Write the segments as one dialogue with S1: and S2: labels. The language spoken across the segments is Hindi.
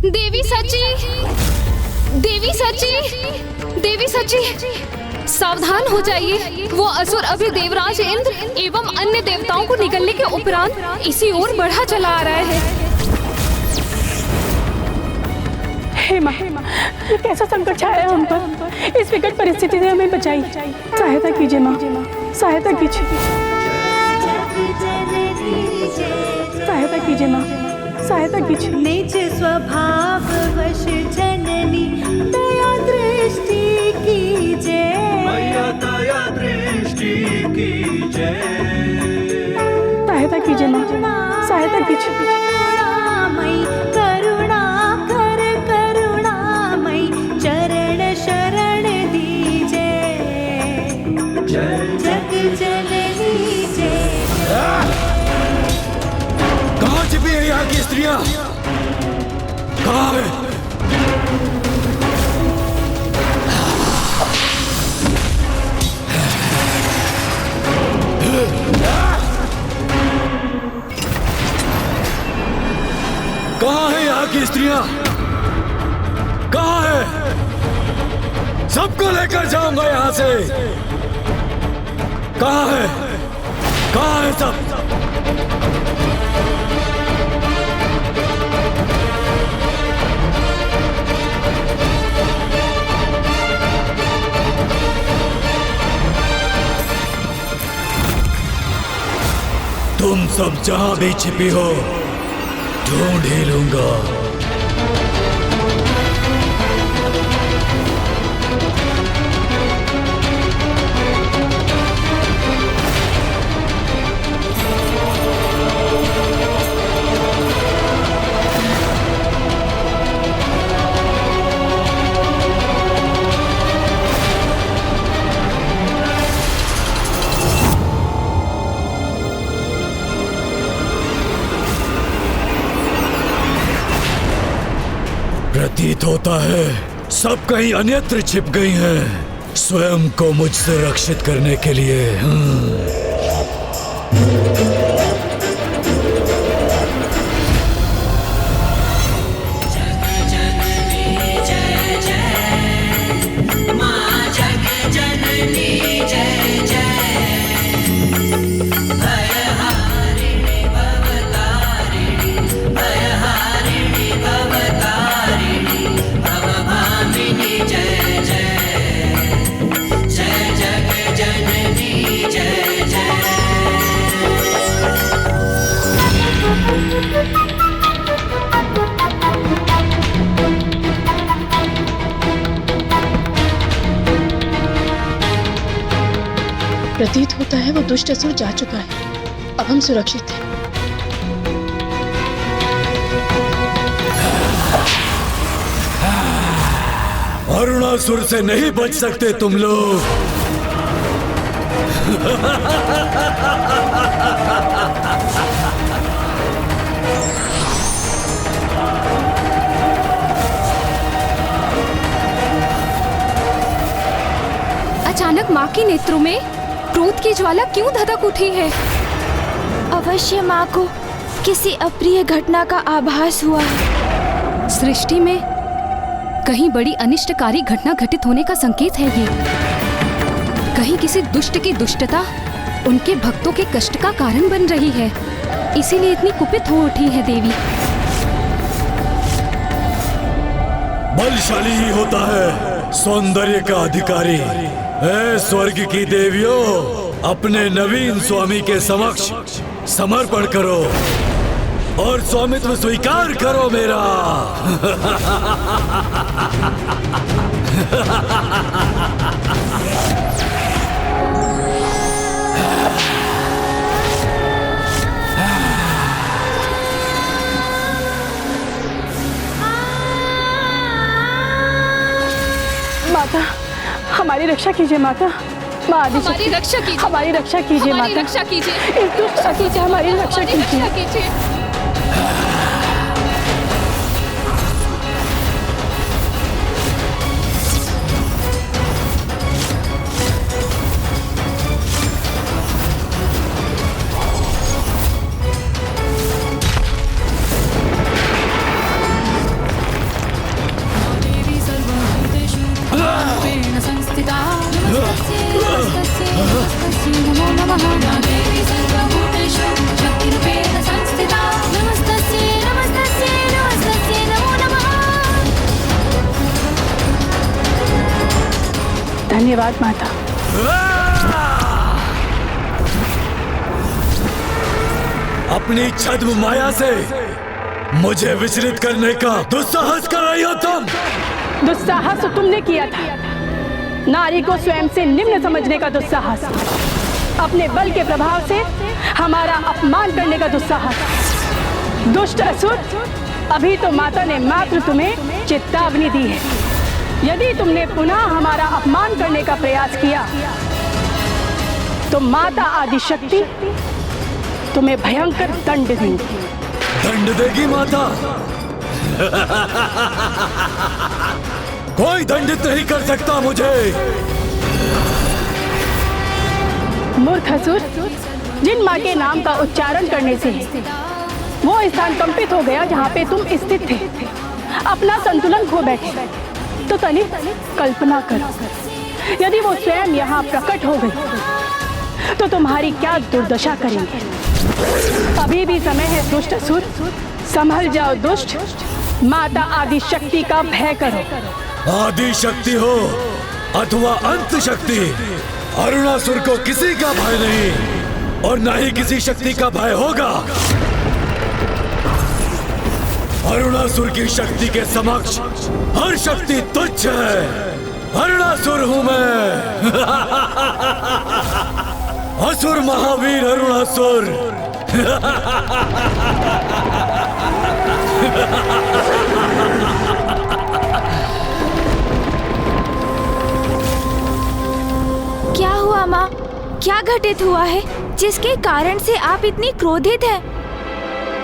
S1: देवी सची, देवी सची, देवी सची, सावधान हो जाइए। वो असुर अभी देवराज इंद्र एवं अन्य देवताओं को निगलने के उपरांत इसी ओर बढ़ा चला आ रहा है।
S2: हे माँ, ये कैसा संकट छाया है हम पर। इस विकट परिस्थिति से हमें बचाइए। सहायता कीजिए माँ, सहायता कीजिए, सहायता कीजिए माँ, सहायता कीजिए।
S3: निज स्वभाव वश जननी दया दृष्टि कीजिए,
S4: मैया दया दृष्टि कीजिए।
S2: सहायता कीजिए माँ, सहायता कीजिए।
S3: करुणामयी करुणा कर करुणामयी चरण शरण दीजिए, जग जननी जय।
S4: कहाँ छिपी है यहाँ की स्त्रियाँ? कहाँ है? कहाँ है यहाँ की स्त्रियाँ? कहाँ है? सबको लेकर जाऊंगा यहाँ से। कहाँ है? कहाँ है सब? तुम सब जहां भी छिपी हो ढूंढ ही लूंगा। प्रतीत होता है सब कहीं अन्यत्र छिप गई हैं, स्वयं को मुझसे रक्षित करने के लिए।
S2: प्रतीत होता है वो दुष्ट असुर जा चुका है। अब हम सुरक्षित हैं।
S4: अरुणासुर से नहीं बच सकते तुम लोग।
S1: अचानक माँ के नेत्रों में क्रोध की ज्वाला क्यों धधक उठी है?
S5: अवश्य माँ को किसी अप्रिय घटना का आभास हुआ है।
S1: सृष्टि में कहीं बड़ी अनिष्टकारी घटना घटित होने का संकेत है ये। कहीं किसी दुष्ट की दुष्टता उनके भक्तों के कष्ट का कारण बन रही है, इसीलिए इतनी कुपित हो उठी है देवी।
S4: बलशाली ही होता है सौंदर्य का अधिकारी। ऐ स्वर्ग की देवियों, अपने नवीन स्वामी के समक्ष समर्पण करो और स्वामित्व स्वीकार करो मेरा।
S2: माता, हमारी रक्षा कीजिए माता। माँ आदिशक्ति,
S1: हमारी रक्षा कीजिए,
S2: हमारी रक्षा कीजिए
S1: हमारी
S2: माता।
S1: रक्षा कीजिए,
S2: इस दुष्ट असुर से हमारी रक्षा
S1: हमारी रक्षा
S2: कीजिए।
S1: कीजिए।
S2: धन्यवाद माता।
S4: अपनी छद्म माया से मुझे विचलित करने का दुस्साहस कर रही हो तुम।
S2: दुस्साहस तो तुमने किया था, नारी को स्वयं से निम्न समझने का दुस्साहस, अपने बल के प्रभाव से हमारा अपमान करने का दुस्साहस। दुष्ट असुर, अभी तो माता ने मात्र तुम्हें चेतावनी दी है। यदि तुमने पुनः हमारा अपमान करने का प्रयास किया तो माता आदिशक्ति तुम्हें भयंकर दंड देंगी।
S4: दंड देगी माता? कोई दंडित नहीं कर सकता मुझे।
S2: मूर्ख असुर, जिन माँ के नाम का उच्चारण करने से वो स्थान कंपित हो गया जहाँ पे तुम स्थित थे, अपना संतुलन खो बैठे, तो तनिक कल्पना करो, यदि वो स्वयं यहाँ प्रकट हो गई तो तुम्हारी क्या दुर्दशा करेंगे। अभी भी समय है दुष्ट असुर, संभल जाओ दुष्ट, माता आदिशक्ति का भय करो।
S4: आदि शक्ति हो अथवा अंत शक्ति, अरुणासुर को किसी का भय नहीं और न ही किसी शक्ति का भय होगा। अरुणासुर की शक्ति के समक्ष हर शक्ति तुच्छ है। अरुणासुर हूं मैं। असुर महावीर अरुणासुर।
S5: क्या हुआ माँ? क्या घटित हुआ है जिसके कारण से आप इतनी क्रोधित हैं?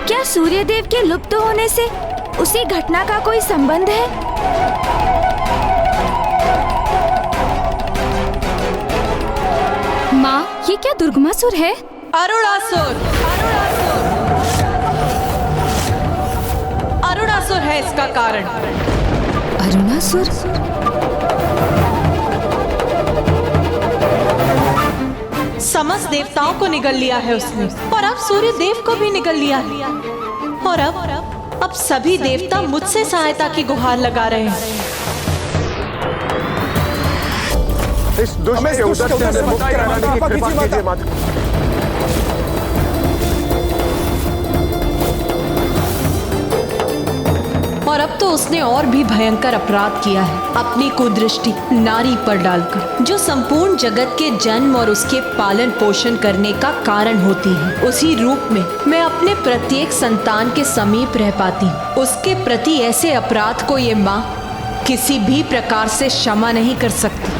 S5: क्या सूर्यदेव के लुप्त होने से उसी घटना का कोई संबंध है?
S1: माँ, ये क्या दुर्गमासुर है?
S6: अरुणासुर, अरुणासुर है इसका कारण।
S1: अरुणासुर?
S6: समस्त देवताओं को निगल लिया है उसने, और अब सूर्य देव को भी निगल लिया है। और अब सभी देवता मुझसे सहायता की गुहार लगा रहे हैं।
S7: इस दुष्ट के उदर से हमें मुक्त कराने की कृपा कीजिए माता।
S6: और अब तो उसने और भी भयंकर अपराध किया है, अपनी कुदृष्टि नारी पर डालकर, जो संपूर्ण जगत के जन्म और उसके पालन पोषण करने का कारण होती है। उसी रूप में मैं अपने प्रत्येक संतान के समीप रह पाती हूँ। उसके प्रति ऐसे अपराध को ये माँ किसी भी प्रकार से क्षमा नहीं कर सकती।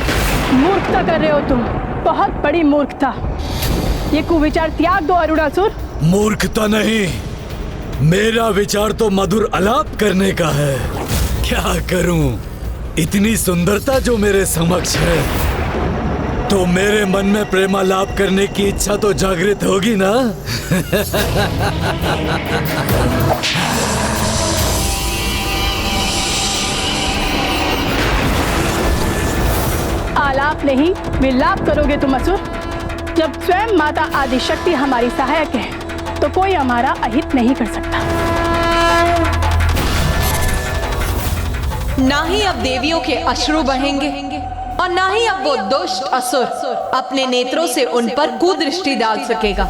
S2: मूर्खता कर रहे हो तुम, बहुत बड़ी मूर्खता। ये कुविचार त्याग दो अरुणासुर।
S4: मूर्खता नहीं, मेरा विचार तो मधुर आलाप करने का है। क्या करूं, इतनी सुंदरता जो मेरे समक्ष है, तो मेरे मन में प्रेमालाप करने की इच्छा तो जागृत होगी ना।
S2: आलाप नहीं, विलाप करोगे तुम असुर। जब स्वयं माता आदिशक्ति हमारी सहायक है तो कोई हमारा अहित नहीं कर सकता।
S6: ना ही अब देवियों के अश्रु बहेंगे और ना ही अब वो दुष्ट असुर अपने नेत्रों से उन पर कुदृष्टि डाल सकेगा।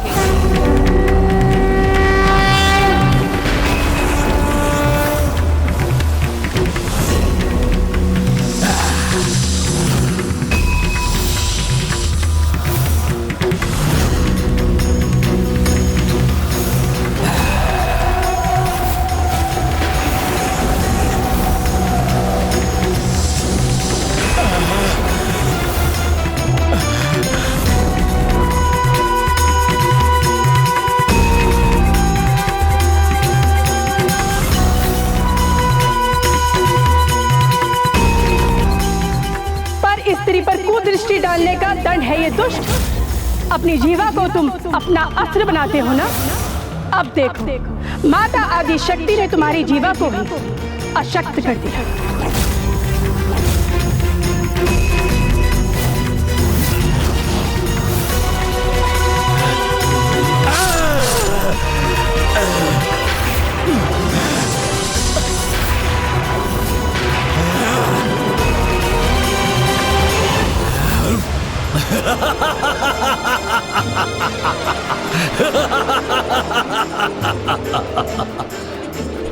S2: स्त्री पर कुदृष्टि डालने का दंड है ये दुष्ट। अपनी जीवा को तुम अपना अस्त्र बनाते हो ना। अब देखो, माता आदिशक्ति ने तुम्हारी जीवा को भी अशक्त कर दिया।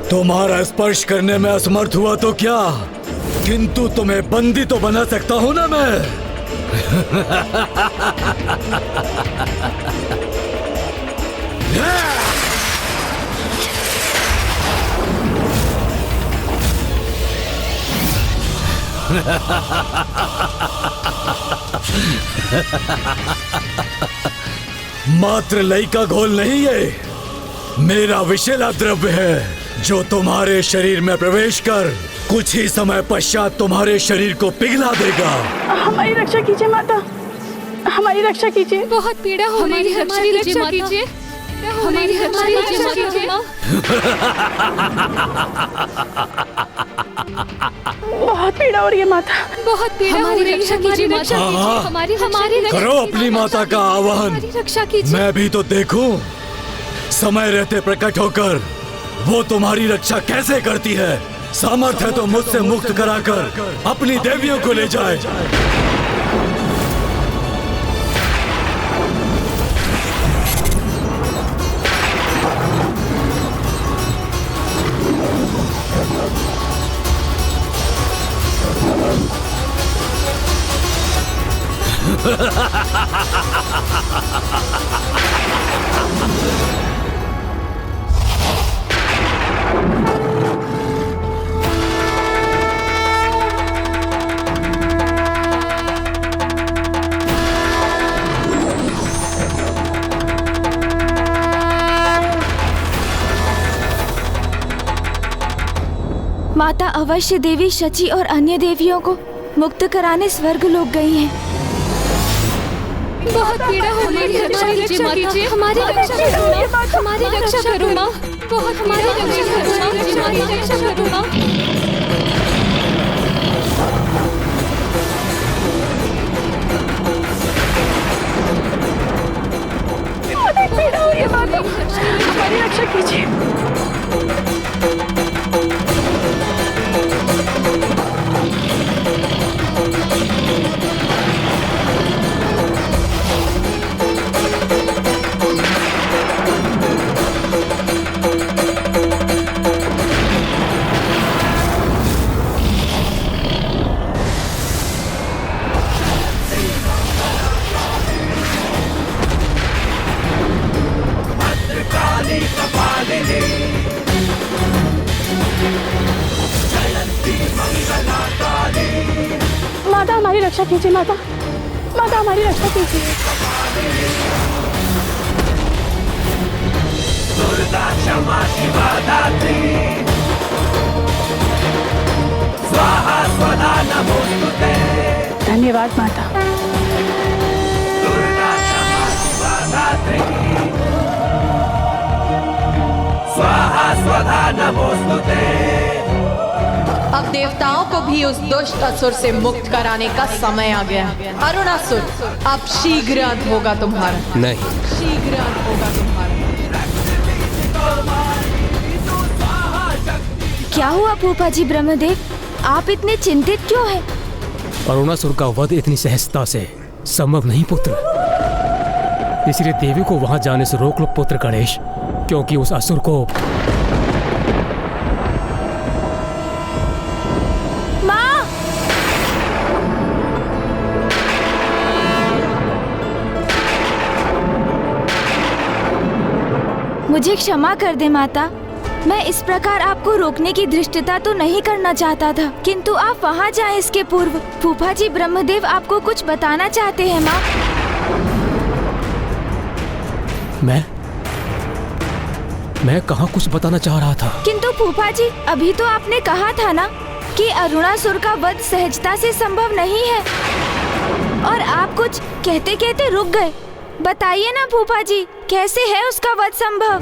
S4: तुम्हारा स्पर्श करने में असमर्थ हुआ तो क्या, किंतु तुम्हें बंदी तो बना सकता हूं ना मैं। मात्र लई का घोल नहीं है, मेरा विषैला द्रव्य है जो तुम्हारे शरीर में प्रवेश कर कुछ ही समय पश्चात तुम्हारे शरीर को पिघला देगा।
S2: हमारी रक्षा कीजिए माता, हमारी रक्षा कीजिए।
S1: बहुत पीड़ा हो रही है, हमारी रक्षा कीजिए, हमारी रक्षा कीजिए।
S2: बहुत पीड़ा हो रही है माता,
S1: बहुत पीड़ा हो रही है, हमारी रक्षा कीजिए, हमारी
S4: करो अपनी माता का आवाहन।
S1: रक्षा कीजिए।
S4: मैं भी तो देखूं समय रहते प्रकट होकर वो तुम्हारी रक्षा कैसे करती है। सामर्थ्य तो मुझसे मुक्त कराकर अपनी देवियों को ले जाए।
S5: माता अवश्य देवी शची और अन्य देवियों को मुक्त कराने स्वर्ग लोक गई हैं।
S1: बहुत पीड़ा हो रही है, हमारी रक्षा कीजिए, हमारी रक्षा करो, हमारी रक्षा करो माँ। बहुत हमारी रक्षा करो, हमारी रक्षा करो माँ।
S2: पीड़ा हो रही है माता, हमारी रक्षा कीजिए। माता हमारी रक्षा कीजिए, माता, माता हमारी रक्षा कीजिए। धन्यवाद माता।
S6: अब देवताओं को भी उस दुष्ट असुर से मुक्त कराने का समय आ गया। अरुणासुर, अब शीघ्र अंत होगा तुम्हारा।
S8: नहीं,
S6: शीघ्र अंत होगा तुम्हारा।
S5: क्या हुआ फूफा जी ब्रह्मदेव, आप इतने चिंतित क्यों हैं?
S8: अरुणासुर का वध इतनी सहजता से संभव नहीं पुत्र, इसलिए देवी को वहां जाने से रोक लो पुत्र गणेश, क्योंकि उस असुर को
S5: माँ! मुझे क्षमा कर दे माता, मैं इस प्रकार आपको रोकने की धृष्टता तो नहीं करना चाहता था, किंतु आप वहाँ जाएं इसके पूर्व। फूफा जी ब्रह्मदेव आपको कुछ बताना चाहते हैं माँ।
S8: मैं कहाँ कुछ बताना चाह रहा था।
S5: किंतु फूफा जी, अभी तो आपने कहा था ना कि अरुणासुर का वध सहजता से संभव नहीं है, और आप कुछ कहते कहते रुक गए। बताइए ना फूफा जी, कैसे है उसका वध संभव?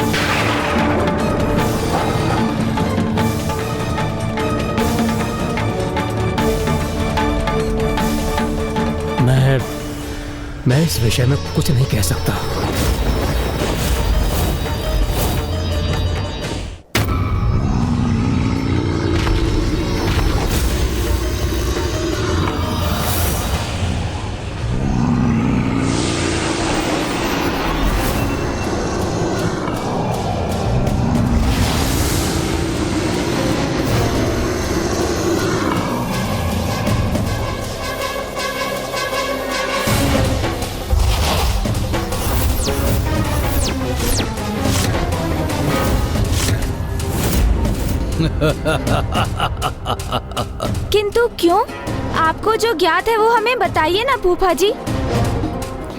S8: मैं इस विषय में कुछ नहीं कह सकता।
S5: किंतु क्यों? आपको जो ज्ञात है वो हमें बताइए ना फूफा जी।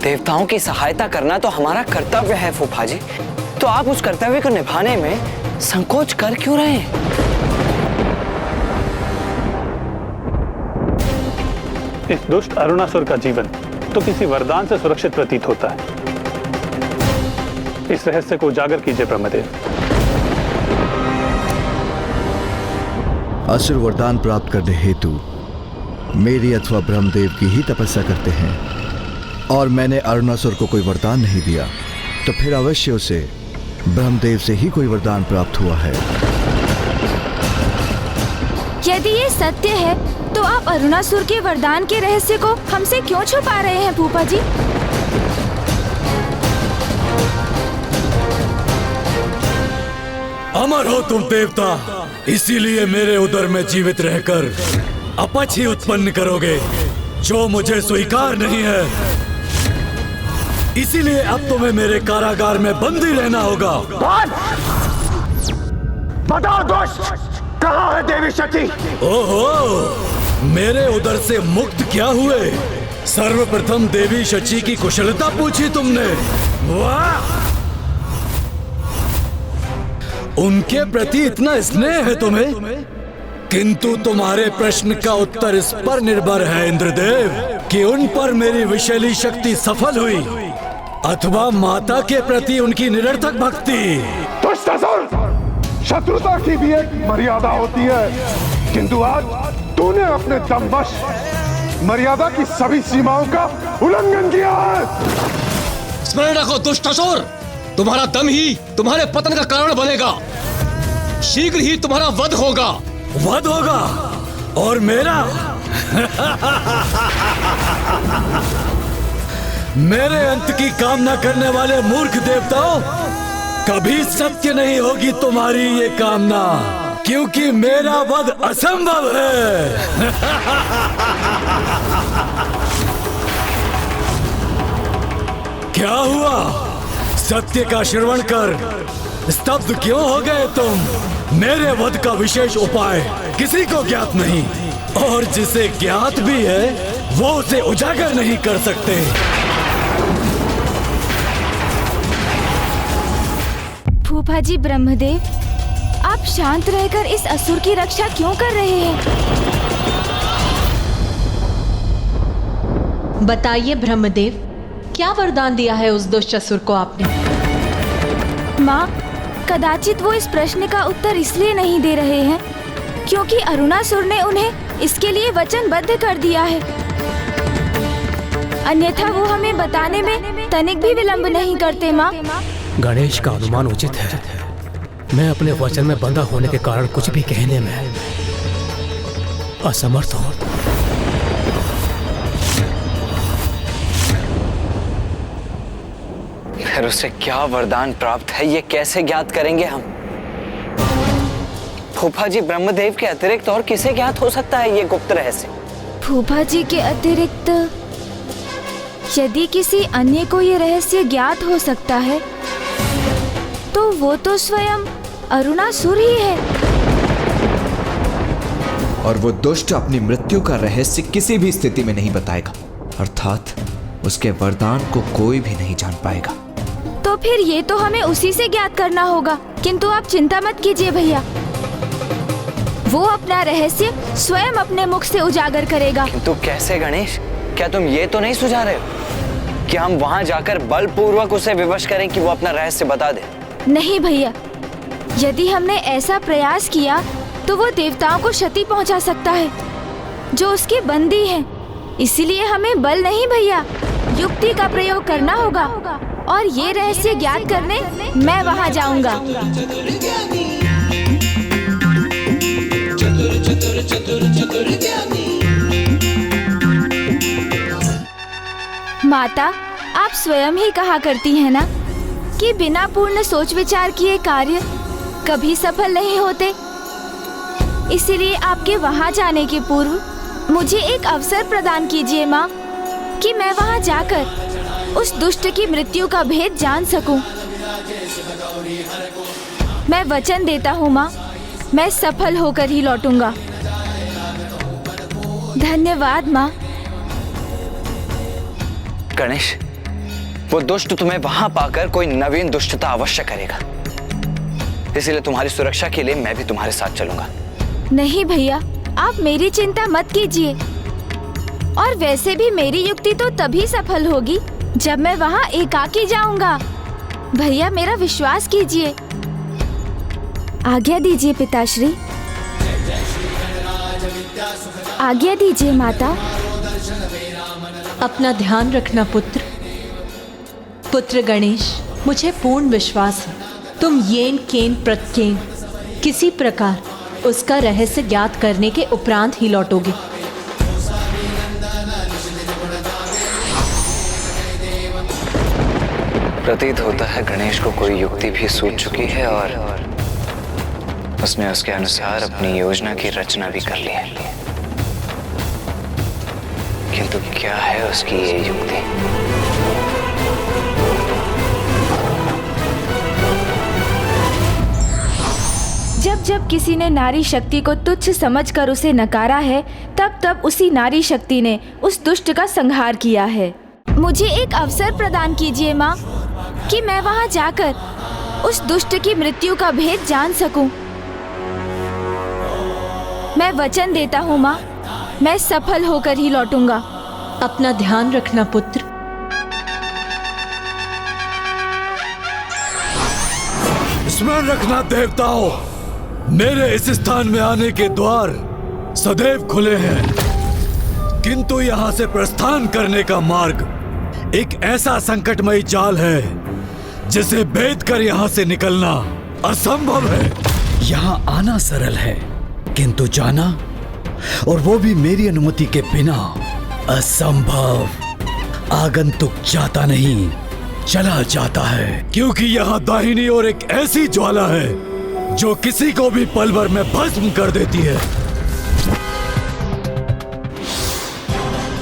S9: देवताओं की सहायता करना तो हमारा कर्तव्य है फूफा जी, तो आप उस कर्तव्य को निभाने में संकोच कर क्यों रहे हैं?
S10: इस दुष्ट अरुणासुर का जीवन तो किसी वरदान से सुरक्षित प्रतीत होता है। इस रहस्य को उजागर कीजिए ब्रह्मदेव।
S11: असुर वरदान प्राप्त करने हेतु मेरी अथवा ब्रह्मदेव की ही तपस्या करते हैं, और मैंने अरुणासुर को कोई वरदान नहीं दिया, तो फिर अवश्य उसे ब्रह्मदेव से ही कोई वरदान प्राप्त हुआ है।
S5: यदि ये सत्य है तो आप अरुणासुर के वरदान के रहस्य को हमसे क्यों छुपा रहे हैं फूफा जी?
S4: अमर हो तुम देवता, इसीलिए मेरे उदर में जीवित रहकर अपच ही उत्पन्न करोगे जो मुझे स्वीकार नहीं है। इसीलिए अब तुम्हें मेरे कारागार में बंदी रहना होगा।
S7: बताओ दोस्त, कहाँ है देवी शची?
S4: ओहो, मेरे उदर से मुक्त क्या हुए? सर्वप्रथम देवी शची की कुशलता पूछी तुमने। वाह! उनके प्रति इतना स्नेह है तुम्हें, किंतु तुम्हारे प्रश्न का उत्तर इस पर निर्भर है इंद्रदेव कि उन पर मेरी विषैली शक्ति सफल हुई अथवा माता के प्रति उनकी निरर्थक भक्ति।
S7: दुष्टासुर, शत्रुता की भी एक मर्यादा होती है, किंतु आज तूने अपने दमवश मर्यादा की सभी सीमाओं का उल्लंघन किया है।
S8: स्मरण रखो दुष्टासुर, तुम्हारा दम ही तुम्हारे पतन का कारण बनेगा। शीघ्र ही तुम्हारा वध होगा।
S4: वध होगा? और मेरा? मेरे अंत की कामना करने वाले मूर्ख देवताओं, कभी सत्य नहीं होगी तुम्हारी ये कामना, क्योंकि मेरा वध असंभव है। क्या हुआ? सत्य का श्रवण कर स्तब्ध क्यों हो गए तुम? मेरे वध का विशेष उपाय किसी को ज्ञात नहीं, और जिसे ज्ञात भी है वो उसे उजागर नहीं कर सकते।
S5: फूफा जी ब्रह्मदेव, आप शांत रहकर इस असुर की रक्षा क्यों कर रहे हैं?
S6: बताइए ब्रह्मदेव, क्या वरदान दिया है उस दुष्ट असुर को आपने?
S5: माँ, कदाचित वो इस प्रश्न का उत्तर इसलिए नहीं दे रहे हैं क्योंकि अरुणासुर ने उन्हें इसके लिए वचनबद्ध कर दिया है, अन्यथा वो हमें बताने में तनिक भी विलंब नहीं करते। माँ,
S8: गणेश का अनुमान उचित है। मैं अपने वचन में बंधा होने के कारण कुछ भी कहने में असमर्थ हूँ।
S9: फिर उसे क्या वरदान प्राप्त है, ये कैसे ज्ञात करेंगे हम? फूफा जी ब्रह्मदेव के अतिरिक्त और किसे ज्ञात हो सकता है ये गुप्त रहस्य?
S5: फूफा जी के अतिरिक्त यदि किसी अन्य को ये रहस्य ज्ञात हो सकता है तो वो तो स्वयं अरुणासुर ही है।
S12: और वो दुष्ट अपनी मृत्यु का रहस्य किसी भी स्थिति में नहीं बताएगा, अर्थात उसके वरदान को कोई भी नहीं जान पाएगा।
S5: तो फिर ये तो हमें उसी से ज्ञात करना होगा, किंतु आप चिंता मत कीजिए भैया, वो अपना रहस्य स्वयं अपने मुख से उजागर करेगा।
S9: किंतु कैसे गणेश? क्या तुम ये तो नहीं सुझा रहे हो कि हम वहां जाकर बलपूर्वक उसे विवश करें कि वो अपना रहस्य बता दे?
S5: नहीं भैया, यदि हमने ऐसा प्रयास किया तो वो देवताओं को क्षति पहुंचा सकता है जो उसके बंदी हैं। इसीलिए हमें बल नहीं भैया, युक्ति का प्रयोग करना होगा, और ये रहस्य ज्ञात करने मैं वहां जाऊंगा। माता, आप स्वयं ही कहा करती हैं ना कि बिना पूर्ण सोच विचार किए कार्य कभी सफल नहीं होते। इसीलिए आपके वहां जाने के पूर्व मुझे एक अवसर प्रदान कीजिए माँ, कि मैं वहां जाकर उस दुष्ट की मृत्यु का भेद जान सकूं। मैं वचन देता हूँ माँ मैं सफल होकर ही लौटूंगा। धन्यवाद माँ।
S9: गणेश, वो दुष्ट तुम्हें वहां पाकर कोई नवीन दुष्टता अवश्य करेगा, इसीलिए तुम्हारी सुरक्षा के लिए मैं भी तुम्हारे साथ चलूंगा।
S5: नहीं भैया, आप मेरी चिंता मत कीजिए। और वैसे भी मेरी युक्ति तो तभी सफल होगी जब मैं वहाँ एकाकी जाऊंगा। भैया मेरा विश्वास कीजिए। आज्ञा दीजिए पिताश्री। आज्ञा दीजिए माता।
S6: अपना ध्यान रखना पुत्र। पुत्र गणेश, मुझे पूर्ण विश्वास है तुम येन केन प्रत्येन किसी प्रकार उसका रहस्य ज्ञात करने के उपरांत ही लौटोगे।
S9: प्रतीत होता है गणेश को कोई युक्ति भी सूझ चुकी है और उसने उसके अनुसार अपनी योजना की रचना भी कर ली है। किंतु क्या है उसकी ये युक्ति?
S5: जब जब किसी ने नारी शक्ति को तुच्छ समझकर उसे नकारा है, तब तब उसी नारी शक्ति ने उस दुष्ट का संहार किया है। मुझे एक अवसर प्रदान कीजिए माँ, कि मैं वहाँ जाकर उस दुष्ट की मृत्यु का भेद जान सकूं। मैं वचन देता हूँ माँ, मैं सफल होकर ही लौटूंगा।
S6: अपना ध्यान रखना पुत्र।
S4: स्मरण रखना देवताओं, मेरे इस स्थान में आने के द्वार सदैव खुले हैं, किंतु यहाँ से प्रस्थान करने का मार्ग एक ऐसा संकटमयी जाल है जिसे भेद कर यहाँ से निकलना असंभव है।
S13: यहाँ आना सरल है, किंतु जाना, और वो भी मेरी अनुमति के बिना, असंभव। आगंतुक जाता नहीं, चला जाता है,
S4: क्योंकि यहाँ दाहिनी ओर एक ऐसी ज्वाला है जो किसी को भी पल भर में भस्म कर देती है,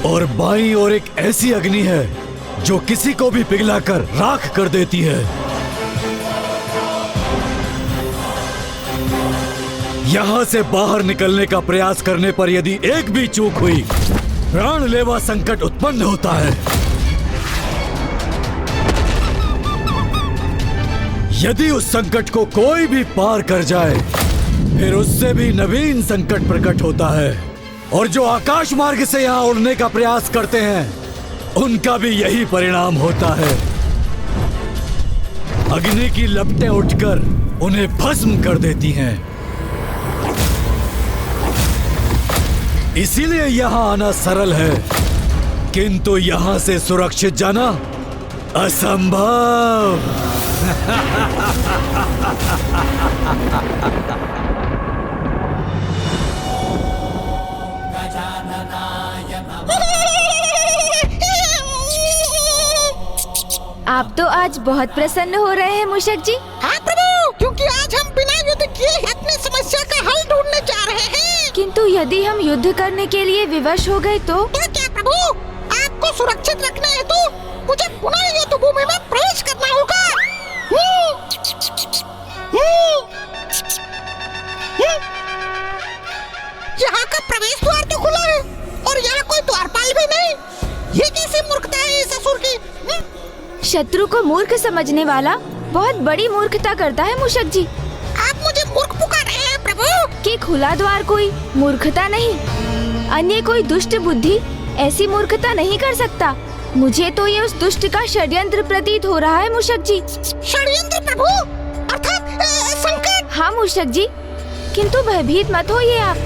S4: और बाईं ओर एक ऐसी अग्नि है जो किसी को भी पिघलाकर राख कर देती है। यहाँ से बाहर निकलने का प्रयास करने पर यदि एक भी चूक हुई, प्राणलेवा संकट उत्पन्न होता है। यदि उस संकट को कोई भी पार कर जाए, फिर उससे भी नवीन संकट प्रकट होता है, और जो आकाश मार्ग से यहाँ उड़ने का प्रयास करते हैं उनका भी यही परिणाम होता है। अग्नि की लपटें उठकर उन्हें भस्म कर देती हैं। इसीलिए यहाँ आना सरल है, किंतु यहाँ से सुरक्षित जाना असंभव।
S5: आप तो आज बहुत प्रसन्न हो रहे हैं मूषक जी।
S14: हाँ प्रभु, क्योंकि आज हम बिना युद्ध किए अपनी समस्या का हल ढूंढने जा रहे हैं।
S5: किंतु यदि हम युद्ध करने के लिए विवश हो गए तो
S14: क्या प्रभु, आपको सुरक्षित रखने हेतु मुझे पुनः युद्ध भूमि में प्रवेश करना होगा। यहाँ का प्रवेश द्वार तो खुला है और यहाँ कोई द्वारपाल भी नहीं। ये कैसी मूर्खता है इस असुर की?
S5: शत्रु को मूर्ख समझने वाला बहुत बड़ी मूर्खता करता है मूषक जी।
S14: आप मुझे मूर्ख पुकार रहे हैं प्रभु?
S5: कि खुला द्वार कोई मूर्खता नहीं, अन्य कोई दुष्ट बुद्धि ऐसी मूर्खता नहीं कर सकता। मुझे तो ये उस दुष्ट का षड्यंत्र प्रतीत हो रहा है मूषक जी।
S14: षड्यंत्र प्रभु, अर्थात संकट।
S5: हाँ मूषक जी, किंतु भयभीत मत होइए आप,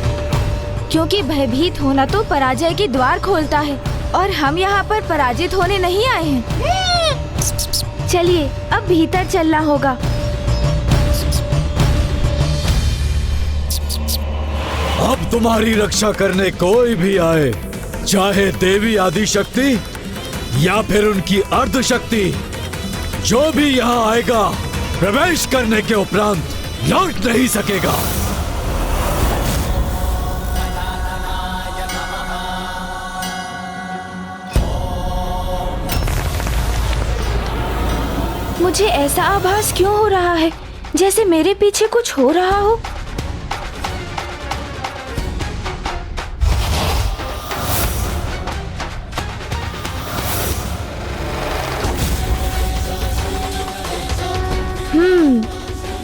S5: क्योंकि भयभीत होना तो पराजय के द्वार खोलता है, और हम यहाँ पर पराजित होने नहीं आए हैं। चलिए अब भीतर चलना होगा।
S4: अब तुम्हारी रक्षा करने कोई भी आए, चाहे देवी आदि शक्ति या फिर उनकी अर्ध शक्ति, जो भी यहाँ आएगा प्रवेश करने के उपरांत लौट नहीं सकेगा।
S5: मुझे ऐसा आभास क्यों हो रहा है जैसे मेरे पीछे कुछ हो रहा हो?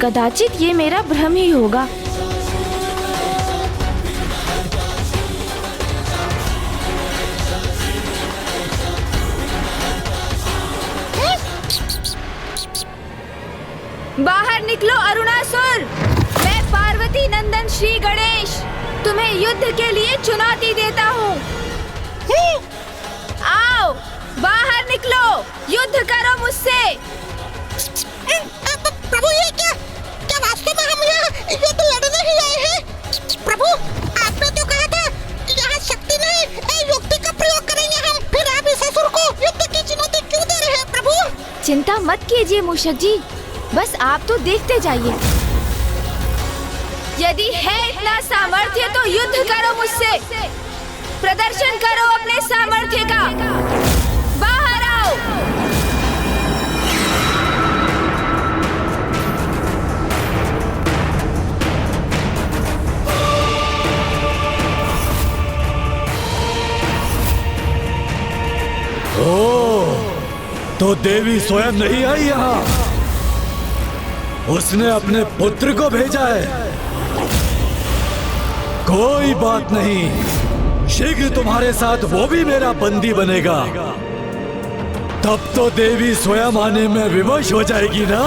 S5: कदाचित ये मेरा भ्रम ही होगा। बाहर निकलो अरुणासुर। मैं पार्वती नंदन श्री गणेश तुम्हें युद्ध के लिए चुनौती देता हूँ। आओ बाहर निकलो, युद्ध करो मुझसे।
S14: प्रभु ये क्या वास्तव में हम यहाँ युद्ध लड़ने ही आए हैं? प्रभु आपने तो कहा था यहाँ शक्ति नहीं युक्ति का प्रयोग करेंगे हम, फिर आप इस असुर को युद्ध की चुनौती क्यों दे रहे हैं प्रभु?
S5: चिंता मत कीजिए मूषक जी, बस आप तो देखते जाइए। यदि है इतना सामर्थ्य तो युद्ध करो मुझसे, प्रदर्शन करो अपने सामर्थ्य का। बाहर आओ।
S4: तो देवी स्वयं नहीं आई यहाँ, उसने अपने पुत्र को भेजा है। कोई बात नहीं, शीघ्र तुम्हारे साथ वो भी मेरा बंदी बनेगा। तब तो देवी स्वयं आने में विवश हो जाएगी ना।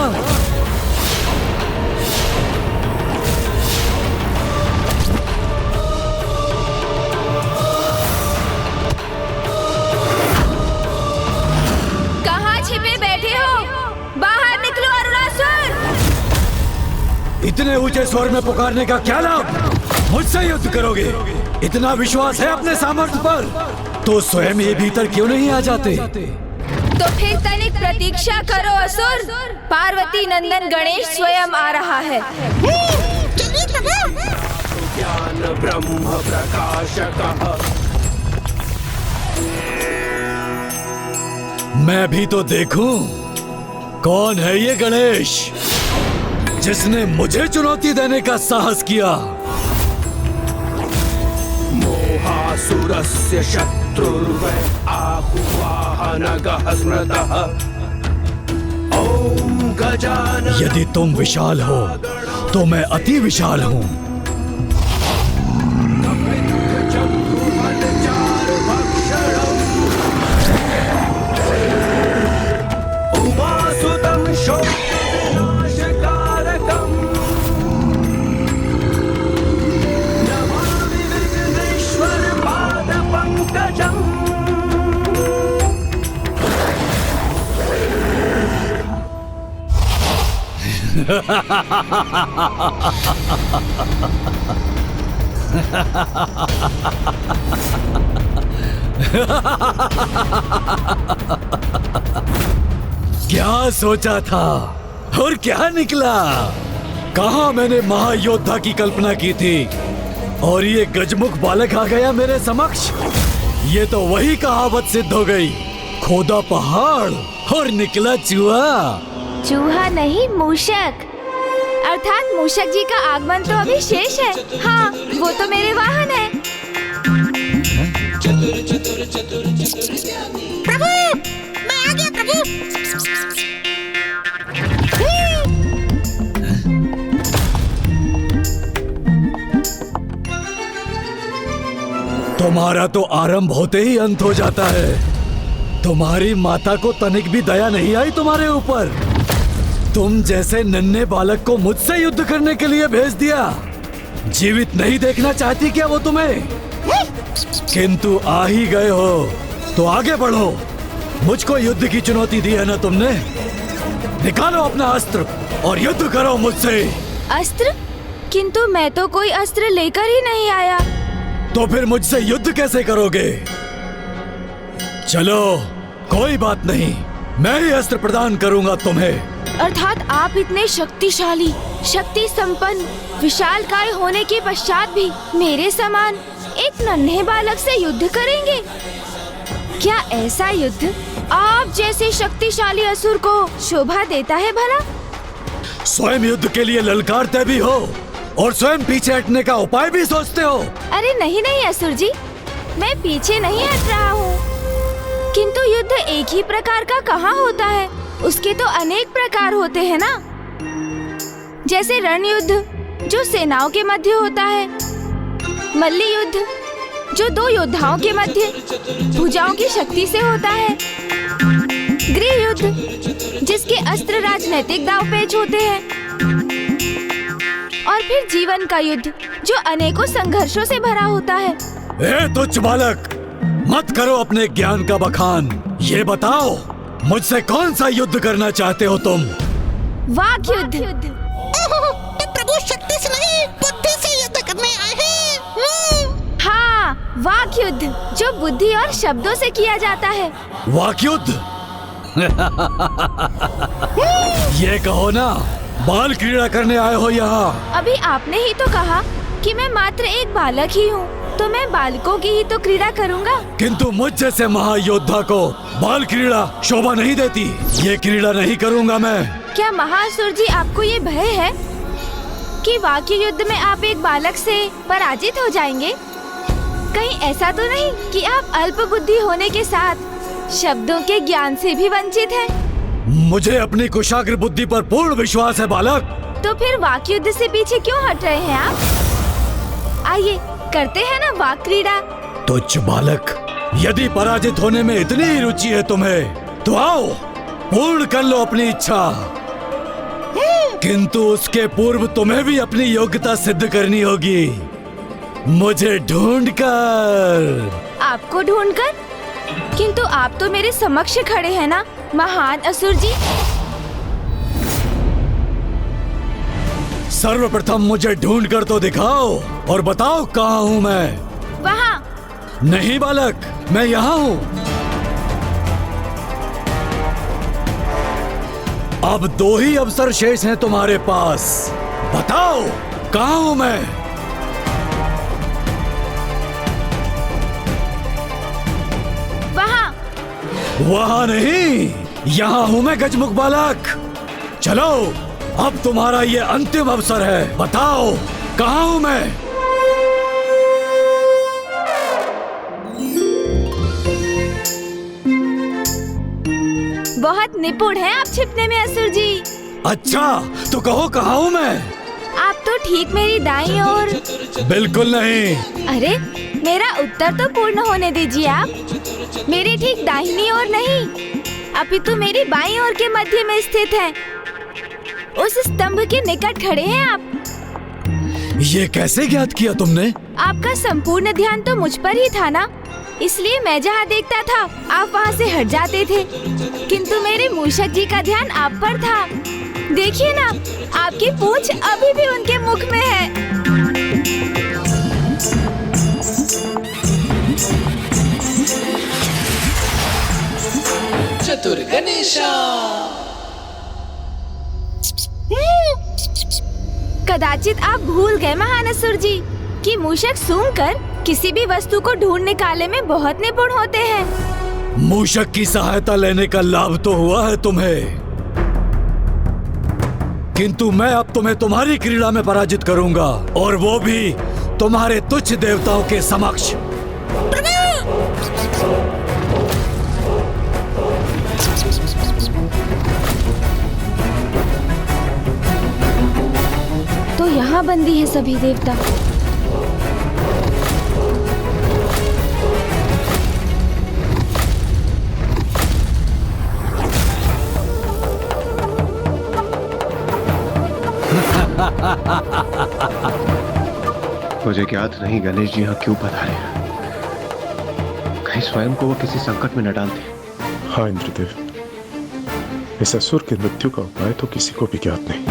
S4: इतने ऊंचे स्वर में पुकारने का क्या लाभ? मुझसे युद्ध करोगे? इतना विश्वास है अपने सामर्थ्य पर तो स्वयं ये भीतर क्यों नहीं आ जाते?
S5: तो फिर तनिक प्रतीक्षा करो असुर, पार्वती नंदन गणेश स्वयं आ रहा है।
S15: ज्ञान ब्रह्म प्रकाशकः।
S4: मैं भी तो देखूं कौन है ये गणेश जिसने मुझे चुनौती देने का साहस किया।
S15: मोहासुरस्य शत्रुर्वै आहुवाहनगः स्मृतः। ओम गजानन।
S4: यदि तुम विशाल हो तो मैं अति विशाल हूँ।
S15: उमासुतं
S4: क्या सोचा था और क्या निकला? कहाँ मैंने महायोद्धा की कल्पना की थी और ये गजमुख बालक आ गया मेरे समक्ष। ये तो वही कहावत सिद्ध हो गई, खोदा पहाड़ और निकला चूहा।
S5: चूहा नहीं, मूषक। अर्थात मूषक जी का आगमन तो अभी शेष है। हाँ, वो तो मेरे वाहन है।
S14: प्रभु, मैं आ गया प्रभु।
S4: तुम्हारा तो आरंभ होते ही अंत हो जाता है। तुम्हारी माता को तनिक भी दया नहीं आई तुम्हारे ऊपर। तुम जैसे नन्हे बालक को मुझसे युद्ध करने के लिए भेज दिया। जीवित नहीं देखना चाहती क्या वो तुम्हें? किंतु आ ही गए हो तो आगे बढ़ो। मुझको युद्ध की चुनौती दी है ना तुमने। निकालो अपना अस्त्र और युद्ध करो मुझसे।
S5: अस्त्र? किंतु मैं तो कोई अस्त्र लेकर ही नहीं आया।
S4: तो फिर मुझसे युद्ध कैसे करोगे? चलो कोई बात नहीं, मैं ही अस्त्र प्रदान करूंगा तुम्हें।
S5: अर्थात आप इतने शक्तिशाली, शक्ति संपन्न, विशालकाय होने के पश्चात भी मेरे समान एक नन्हे बालक से युद्ध करेंगे? क्या ऐसा युद्ध आप जैसे शक्तिशाली असुर को शोभा देता है भला?
S4: स्वयं युद्ध के लिए ललकारते भी हो और स्वयं पीछे हटने का उपाय भी सोचते हो।
S5: अरे नहीं नहीं असुर जी, मैं पीछे नहीं हट रहा हूँ। किंतु युद्ध एक ही प्रकार का कहाँ होता है? उसके तो अनेक प्रकार होते हैं ना। जैसे रण युद्ध जो सेनाओं के मध्य होता है, मल्ल युद्ध जो दो योद्धाओं के मध्य भुजाओं की शक्ति से होता है, गृह युद्ध जिसके अस्त्र राजनीतिक दाव पेच होते हैं, और फिर जीवन का युद्ध जो अनेकों संघर्षों से भरा होता है।
S4: ए तुच्छ बालक, मत करो अपने ज्ञान का बखान। ये बताओ, मुझसे कौन सा युद्ध करना चाहते हो तुम?
S5: वाक युद्ध।
S14: तो प्रभु शक्ति से नहीं बुद्धि से युद्ध करने आए हैं।
S5: हाँ, वाक युद्ध जो बुद्धि और शब्दों से किया जाता है।
S4: वाक युद्ध? ये कहो ना, बाल क्रीड़ा करने आए हो यहाँ?
S5: अभी आपने ही तो कहा कि मैं मात्र एक बालक ही हूँ, तो मैं बालकों की ही तो क्रीड़ा करूँगा।
S4: किंतु मुझ जैसे महायोद्धा को बाल क्रीड़ा शोभा नहीं देती। ये क्रीड़ा नहीं करूँगा मैं।
S5: क्या महासुर जी, आपको ये भय है कि वाक्य युद्ध में आप एक बालक से पराजित हो जाएंगे? कहीं ऐसा तो नहीं कि आप अल्प बुद्धि होने के साथ शब्दों के ज्ञान से भी वंचित हैं?
S4: मुझे अपनी कुशाग्र बुद्धि पर पूर्ण विश्वास है बालक।
S5: तो फिर वाक्य युद्ध से पीछे क्यों हट रहे हैं आप? आइए करते हैं ना वाक क्रीड़ा।
S4: तुच्छ बालक, यदि पराजित होने में इतनी ही रुचि है तुम्हें, तो आओ पूर्ण कर लो अपनी इच्छा। किंतु उसके पूर्व तुम्हें भी अपनी योग्यता सिद्ध करनी होगी, मुझे ढूंढकर।
S5: आपको ढूंढकर? किंतु आप तो मेरे समक्ष खड़े हैं ना महान असुर जी।
S4: सर्वप्रथम मुझे ढूंढ कर तो दिखाओ और बताओ कहाँ हूँ मैं।
S5: वहाँ।
S4: नहीं बालक, मैं यहाँ हूँ। अब दो ही अवसर शेष हैं तुम्हारे पास, बताओ कहाँ हूँ मैं।
S5: वहाँ।
S4: वहाँ नहीं, यहाँ हूँ मैं गजमुख बालक। चलो, अब तुम्हारा ये अंतिम अवसर है, बताओ कहाँ हूँ मैं।
S5: बहुत निपुण हैं आप छिपने में असुर जी।
S4: अच्छा, तो कहो कहाँ हूँ मैं।
S5: आप तो ठीक मेरी दाईं ओर।
S4: बिल्कुल नहीं।
S5: अरे, मेरा उत्तर तो पूर्ण होने दीजिए आप। मेरी ठीक दाहिनी ओर नहीं, अपितु मेरी बाईं ओर के मध्य में स्थित है। उस स्तंभ के निकट खड़े हैं आप।
S4: ये कैसे ज्ञात किया तुमने?
S5: आपका संपूर्ण ध्यान तो मुझ पर ही था ना, इसलिए मैं जहाँ देखता था आप वहाँ से हट जाते थे, किंतु मेरे मूषक जी का ध्यान आप पर था। देखिए ना, आपकी पूंछ अभी भी उनके मुख में है।
S15: चतुर गणेशा।
S5: कदाचित आप भूल गए महान असुर जी कि मूषक सूंघकर किसी भी वस्तु को ढूंढ निकालने में बहुत निपुण होते हैं।
S4: मूषक की सहायता लेने का लाभ तो हुआ है तुम्हें, किंतु मैं अब तुम्हें तुम्हारी क्रीड़ा में पराजित करूंगा, और वो भी तुम्हारे तुच्छ देवताओं के समक्ष।
S5: तो यहाँ बंदी है सभी देवता।
S16: मुझे ज्ञात नहीं गणेश जी यहाँ क्यों पधारे हैं। कहीं स्वयं को वो किसी संकट में न डाल दे।
S17: हाँ इंद्रदेव, इस असुर के मृत्यु का उपाय तो किसी को भी ज्ञात नहीं,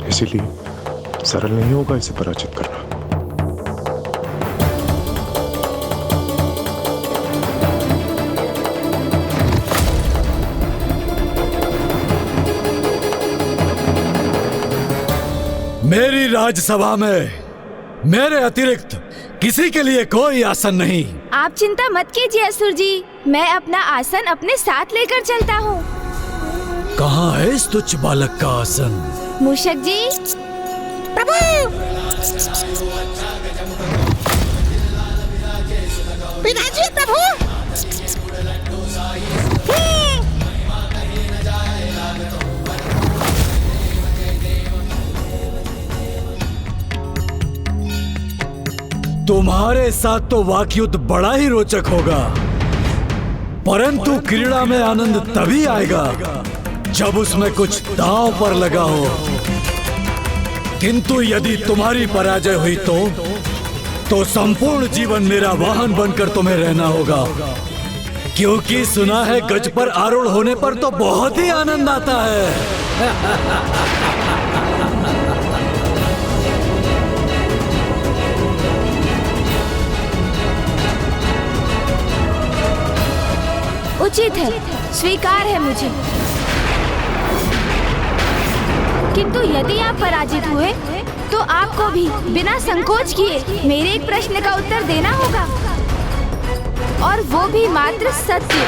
S17: इसीलिए सरल नहीं होगा इसे पराजित करना।
S4: मेरी राजसभा में मेरे अतिरिक्त किसी के लिए कोई आसन नहीं।
S5: आप चिंता मत कीजिए असुर जी, मैं अपना आसन अपने साथ लेकर चलता हूँ।
S4: कहाँ है इस तुच्छ बालक का आसन?
S5: मूषक जी।
S14: प्रभु। विराजिए प्रभु।
S4: तुम्हारे साथ तो वाकयुद्ध बड़ा ही रोचक होगा, परंतु क्रीड़ा में आनंद तभी आएगा जब उसमें कुछ दांव पर लगा हो। किंतु यदि तुम्हारी पराजय हुई तो संपूर्ण जीवन मेरा वाहन बनकर तुम्हें रहना होगा, क्योंकि सुना है गज पर आरूढ़ होने पर तो बहुत ही आनंद आता है।
S5: उचित है, स्वीकार है मुझे। किंतु यदि आप पराजित हुए तो आपको भी बिना संकोच किए मेरे एक प्रश्न का उत्तर देना होगा, और वो भी मात्र सत्य।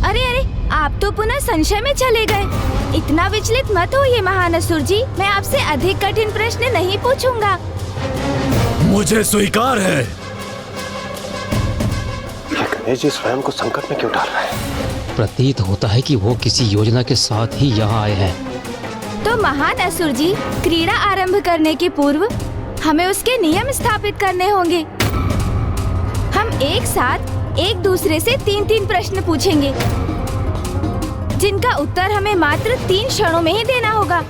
S5: अरे अरे, आप तो पुनः संशय में चले गए। इतना विचलित मत होइए महान असुर जी, मैं आपसे अधिक कठिन प्रश्न नहीं पूछूंगा।
S4: मुझे स्वीकार है।
S16: गणेश जी स्वयं को संकट में क्यों डाल रहे हैं?
S8: प्रतीत होता है कि वो किसी योजना के साथ ही यहाँ आए हैं।
S5: तो महान असुर जी, क्रीड़ा आरंभ करने के पूर्व हमें उसके नियम स्थापित करने होंगे। हम एक साथ एक दूसरे से 3-3 प्रश्न पूछेंगे, जिनका उत्तर हमें मात्र 3 क्षणों में ही देना होगा,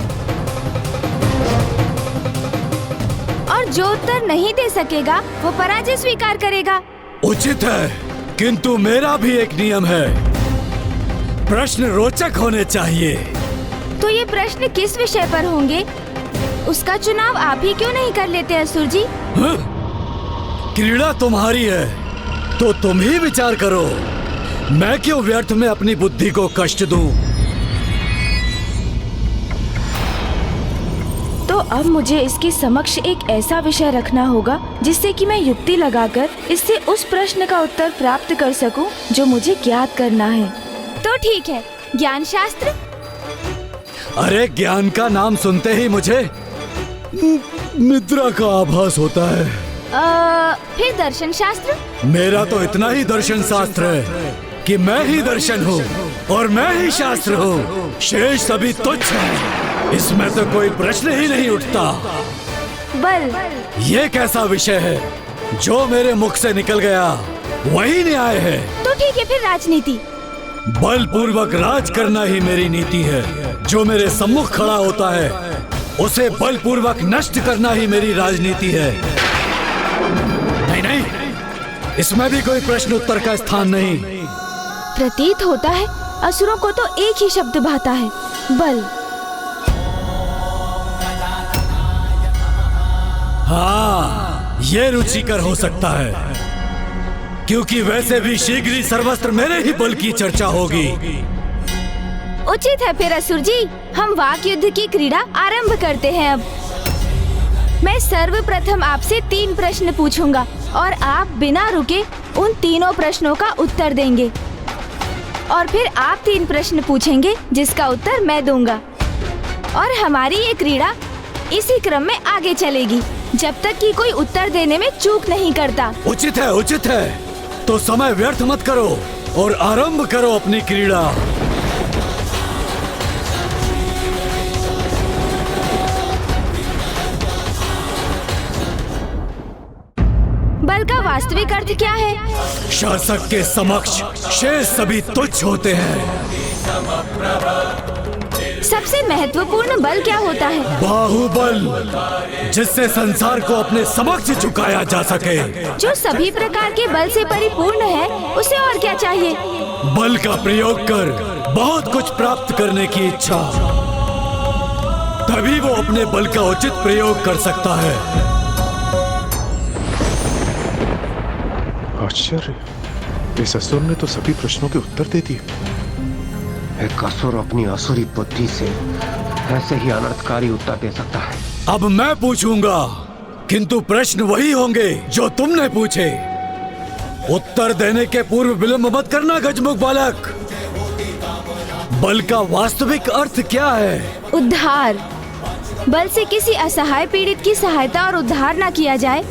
S5: और जो उत्तर नहीं दे सकेगा वो पराजय स्वीकार करेगा।
S4: उचित है, किंतु मेरा भी एक नियम है, प्रश्न रोचक होने चाहिए।
S5: तो ये प्रश्न किस विषय पर होंगे, उसका चुनाव आप ही क्यों नहीं कर लेते असुर जी?
S4: क्रीड़ा तुम्हारी है तो तुम ही विचार करो, मैं क्यों व्यर्थ में अपनी बुद्धि को कष्ट दूं?
S5: तो अब मुझे इसके समक्ष एक ऐसा विषय रखना होगा जिससे कि मैं युक्ति लगाकर इससे उस प्रश्न का उत्तर प्राप्त कर सकूं जो मुझे ज्ञात करना है। तो ठीक है, ज्ञान शास्त्र।
S4: अरे ज्ञान का नाम सुनते ही मुझे निद्रा का आभास होता है।
S5: फिर दर्शन शास्त्र।
S4: मेरा तो इतना ही दर्शन शास्त्र है कि मैं ही दर्शन हूँ और मैं ही शास्त्र हूँ, शेष सभी तुच्छ है, इसमें तो कोई प्रश्न ही नहीं उठता।
S5: बल।
S4: ये कैसा विषय है, जो मेरे मुख से निकल गया वही न्याय है।
S5: तो ठीक है, फिर राजनीति।
S4: बल पूर्वक राज करना ही मेरी नीति है, जो मेरे सम्मुख खड़ा होता है उसे बल पूर्वक नष्ट करना ही मेरी राजनीति है। नहीं नहीं, इसमें भी कोई प्रश्न उत्तर का स्थान नहीं।
S5: प्रतीत होता है असुरों को तो एक ही शब्द भाता है, बल।
S4: हाँ, ये रुचिकर हो सकता है, क्योंकि वैसे भी शीघ्र ही सर्वस्त्र मेरे ही बल की चर्चा होगी।
S5: उचित है फिर असुर जी, हम वाक युद्ध की क्रीड़ा आरंभ करते हैं। अब मैं सर्वप्रथम आपसे 3 प्रश्न पूछूंगा और आप बिना रुके उन तीनों प्रश्नों का उत्तर देंगे, और फिर आप 3 प्रश्न पूछेंगे जिसका उत्तर मैं दूंगा, और हमारी ये क्रीड़ा इसी क्रम में आगे चलेगी जब तक कि कोई उत्तर देने में चूक नहीं करता।
S4: उचित है, उचित है, तो समय व्यर्थ मत करो और आरंभ करो अपनी क्रीड़ा।
S5: बल का वास्तविक अर्थ क्या है?
S4: शासक के समक्ष शेष सभी तुच्छ होते हैं।
S5: सबसे महत्वपूर्ण बल क्या होता है?
S4: बाहुबल, जिससे संसार को अपने समक्ष झुकाया जा सके।
S5: जो सभी प्रकार के बल से परिपूर्ण है, उसे और क्या चाहिए?
S4: बल का प्रयोग कर बहुत कुछ प्राप्त करने की इच्छा, तभी वो अपने बल का उचित प्रयोग कर सकता है।
S17: आश्चर्य, इस असुर ने तो सभी प्रश्नों के उत्तर दे दिए।
S16: एक असुर अपनी असुरी बुद्धि से ऐसे ही अनर्थकारी उत्तर दे सकता है।
S4: अब मैं पूछूंगा, किंतु प्रश्न वही होंगे जो तुमने पूछे। उत्तर देने के पूर्व विलंब मत करना गजमुख बालक। बल का वास्तविक अर्थ क्या है?
S5: उद्धार। बल से किसी असहाय पीड़ित की सहायता और उद्धार न किया जाए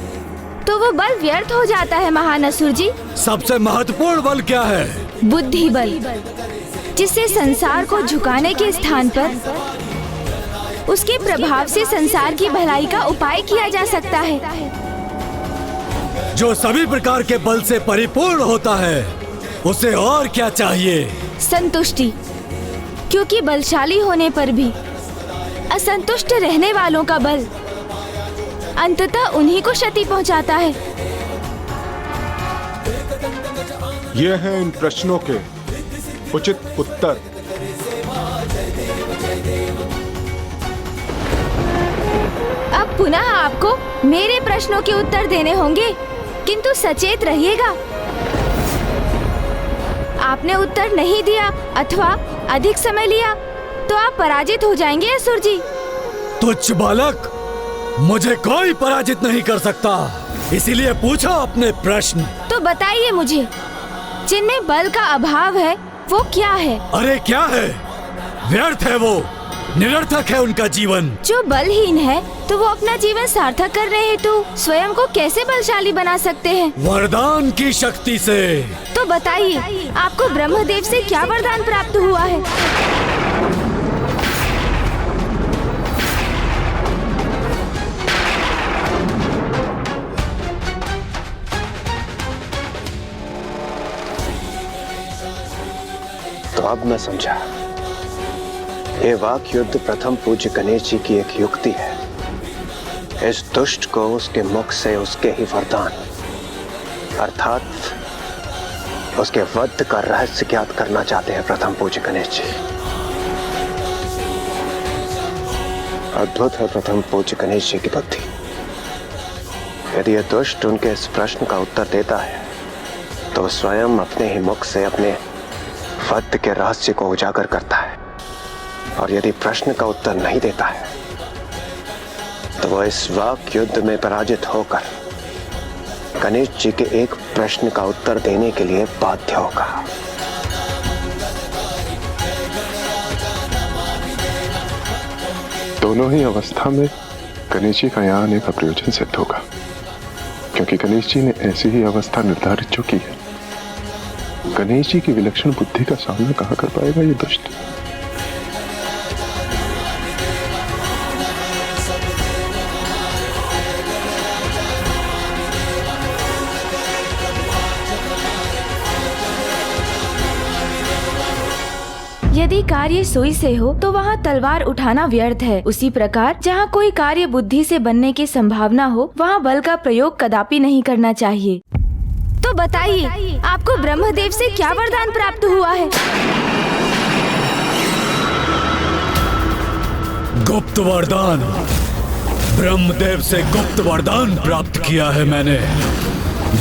S5: तो वो बल व्यर्थ हो जाता है महान असुर जी।
S4: सबसे महत्वपूर्ण बल क्या है?
S5: बुद्धि बल, जिससे संसार को झुकाने के स्थान पर उसके प्रभाव से संसार की भलाई का उपाय किया जा सकता है।
S4: जो सभी प्रकार के बल से परिपूर्ण होता है, उसे और क्या चाहिए?
S5: संतुष्टि, क्योंकि बलशाली होने पर भी असंतुष्ट रहने वालों का बल अंततः उन्हीं को क्षति पहुंचाता है।
S17: ये हैं इन प्रश्नों के उचित उत्तर।
S5: अब पुनः आपको मेरे प्रश्नों के उत्तर देने होंगे, किंतु सचेत रहिएगा। आपने उत्तर नहीं दिया अथवा अधिक समय लिया तो आप पराजित हो जाएंगे असुर जी।
S4: तुच्छ बालक, मुझे कोई पराजित नहीं कर सकता, इसीलिए पूछो अपने प्रश्न।
S5: तो बताइए मुझे, जिनमें बल का अभाव है वो क्या है?
S4: अरे क्या है? व्यर्थ है वो, निरर्थक है उनका जीवन।
S5: जो बलहीन है तो वो अपना जीवन सार्थक करने हेतु स्वयं को कैसे बलशाली बना सकते हैं?
S4: वरदान की शक्ति से।
S5: तो बताइए, आपको ब्रह्मदेव से क्या वरदान प्राप्त हुआ है?
S16: तो अब मैं समझा, ये वाक युद्ध प्रथम पूज्य गणेश जी की एक युक्ति है। इस दुष्ट को उसके मुख से उसके ही वरदान अर्थात उसके वध का रहस्य ज्ञात करना चाहते हैं प्रथम पूज्य गणेश जी। अद्भुत है प्रथम पूज्य गणेश जी की बुद्धि। यदि यह दुष्ट उनके इस प्रश्न का उत्तर देता है तो स्वयं अपने ही मुख से अपने वध के रहस्य को उजागर करता है, और यदि प्रश्न का उत्तर नहीं देता है तो वह इस वाक युद्ध में पराजित होकर गणेश जी के एक प्रश्न का उत्तर देने के लिए बाध्य होगा।
S17: दोनों ही अवस्था में गणेश जी का यहाँ आने का प्रयोजन सिद्ध होगा, क्योंकि गणेश जी ने ऐसी ही अवस्था निर्धारित जो की है। गणेश जी की विलक्षण बुद्धि का सामना कहाँ कर पाएगा ये दुष्ट?
S5: यदि कार्य सुई से हो तो वहाँ तलवार उठाना व्यर्थ है। उसी प्रकार जहाँ कोई कार्य बुद्धि से बनने की संभावना हो, वहाँ बल का प्रयोग कदापि नहीं करना चाहिए। तो बताइए, आपको ब्रह्मदेव से क्या वरदान प्राप्त हुआ है?
S4: गुप्त वरदान। ब्रह्मदेव से गुप्त वरदान प्राप्त किया है मैंने,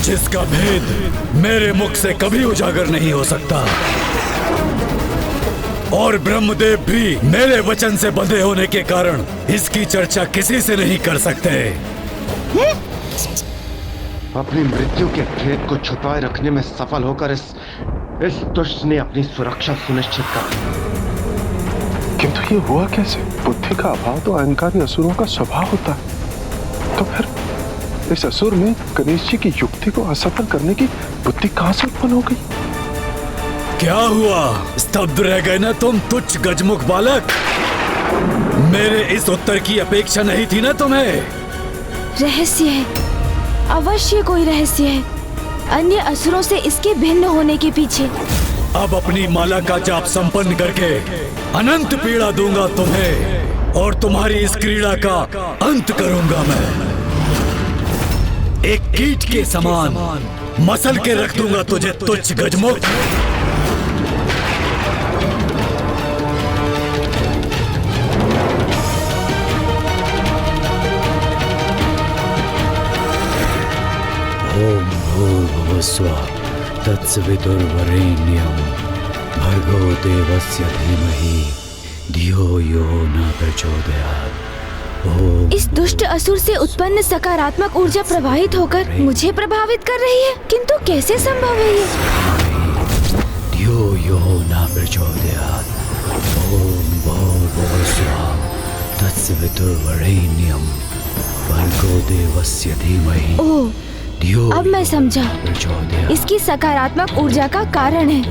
S4: जिसका भेद मेरे मुख से कभी उजागर नहीं हो सकता, और ब्रह्मदेव भी मेरे वचन से बंधे होने के कारण इसकी चर्चा किसी से नहीं कर सकते।
S16: अपनी मृत्यु के भेद को छुपाए रखने में सफल होकर इस दुष्ट ने अपनी सुरक्षा सुनिश्चित कर।
S17: किंतु ये हुआ कैसे? बुद्धि का अभाव तो अहंकारी असुरों का स्वभाव होता है। तो फिर इस असुर में गणेश जी की युक्ति को असफल करने की बुद्धि कहां से उत्पन्न हो गई?
S4: क्या हुआ? स्तब्ध रह गए ना तुम तुच्छ गजमुख बालक? मेरे इस उत्तर की अपेक्षा नहीं थी ना तुम्हें?
S5: रहस्य है, अवश्य कोई रहस्य है, अन्य असुरों से इसके भिन्न होने के पीछे।
S4: अब अपनी माला का जाप संपन्न करके अनंत पीड़ा दूंगा तुम्हें, और तुम्हारी इस क्रीड़ा का अंत करूंगा मैं। एक कीट के समान मसल के रख दूंगा तुझे तुच्छ गजमुख।
S13: ओम भूर्भुवः स्वः तत्सवितुर्वरेण्यं भर्गो देवस्य धीमहि धियो यो न प्रचोदयात्। ओम।
S5: इस दुष्ट असुर से उत्पन्न सकारात्मक ऊर्जा प्रवाहित होकर मुझे प्रभावित कर रही है, किंतु कैसे संभव है ये?
S13: धियो यो न प्रचोदयात्। ओम भूर्भुवः स्वः तत्सवितुर्वरेण्यं भर्गो देवस्य धीमहि।
S5: ओह, अब मैं समझा, इसकी सकारात्मक ऊर्जा का कारण है।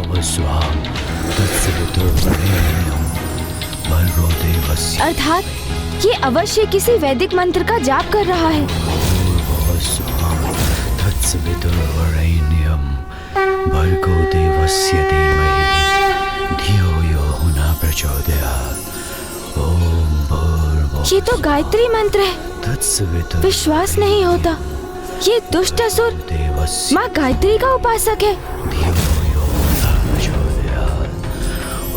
S5: अर्थात ये अवश्य किसी वैदिक मंत्र का जाप कर रहा है।
S11: तत्सवितुर्वरेण्यं भर्गो देवस्य धीमहि धियो यो न प्रचोदयात्। ओम भूर्भुवः।
S5: ये तो गायत्री मंत्र है। विश्वास नहीं होता, ये दुष्ट असुर माँ गायत्री का उपासक है।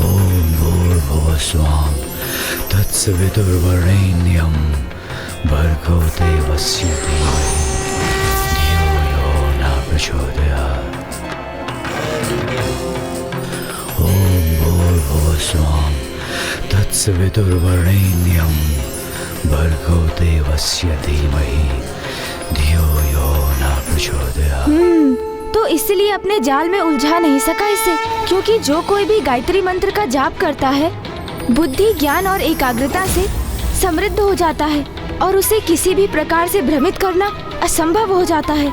S11: ओम भूर्भुवः स्वः तत्सवितुर्वरेण्यं भर्गो देवस्य धीमहि धियो यो न प्रचोदयात्। ओम भूर्भुवः स्वः तत्सवितुर्वरेण्यं भर्गो देवस्य धीमहि धियो यो न प्रचोदयात्।
S5: तो इसलिए अपने जाल में उलझा नहीं सका इसे, क्योंकि जो कोई भी गायत्री मंत्र का जाप करता है बुद्धि, ज्ञान और एकाग्रता से समृद्ध हो जाता है और उसे किसी भी प्रकार से भ्रमित करना असंभव हो जाता है।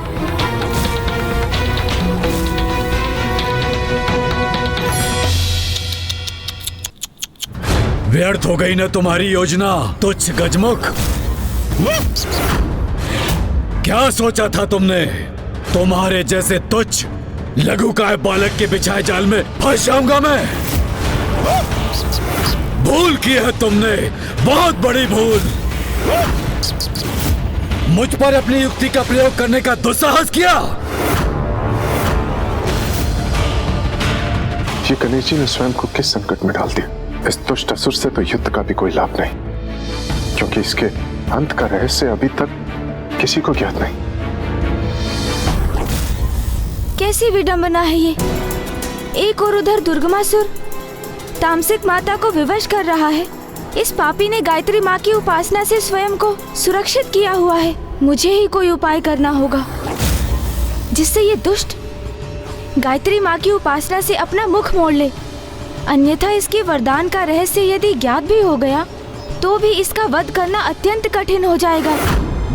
S4: व्यर्थ हो गई न तुम्हारी योजना तुच्छ गजमुख। क्या सोचा था तुमने? तुम्हारे जैसे तुच्छ लघुकाय बालक के बिछाए जाल में फंस जाऊंगा मैं? भूल की है तुमने, बहुत बड़ी भूल। मुझ पर अपनी युक्ति का प्रयोग करने का दुस्साहस किया।
S17: ये गणेश जी ने स्वयं को किस संकट में डाल दिया? इस दुष्ट असुर से तो युद्ध का भी कोई लाभ नहीं, क्योंकि इसके अंत का रहस्य अभी तक किसी को ज्ञात नहीं।
S5: कैसी विडंबना है ये। एक और उधर दुर्गमासुर तामसिक माता को विवश कर रहा है। इस पापी ने गायत्री माँ की उपासना से स्वयं को सुरक्षित किया हुआ है। मुझे ही कोई उपाय करना होगा जिससे ये दुष्ट गायत्री माँ की उपासना से अपना मुख मोड़ ले। अन्यथा इसके वरदान का रहस्य यदि ज्ञात भी हो गया तो भी इसका वध करना अत्यंत कठिन हो जाएगा।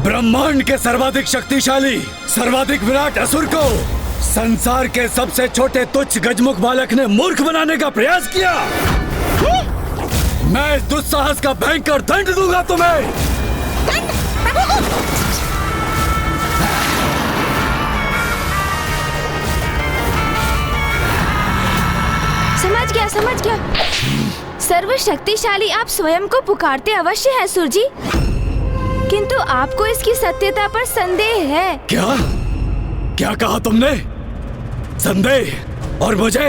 S4: ब्रह्मांड के सर्वाधिक शक्तिशाली, सर्वाधिक विराट असुर को संसार के सबसे छोटे तुच्छ गजमुख बालक ने मूर्ख बनाने का प्रयास किया। मैं इस दुस्साहस का भयंकर दंड दूंगा तुम्हें।
S5: समझ गया। सर्वशक्तिशाली आप स्वयं को पुकारते अवश्य हैं असुर जी, किंतु आपको इसकी सत्यता पर संदेह है।
S4: क्या कहा तुमने? संदेह? और मुझे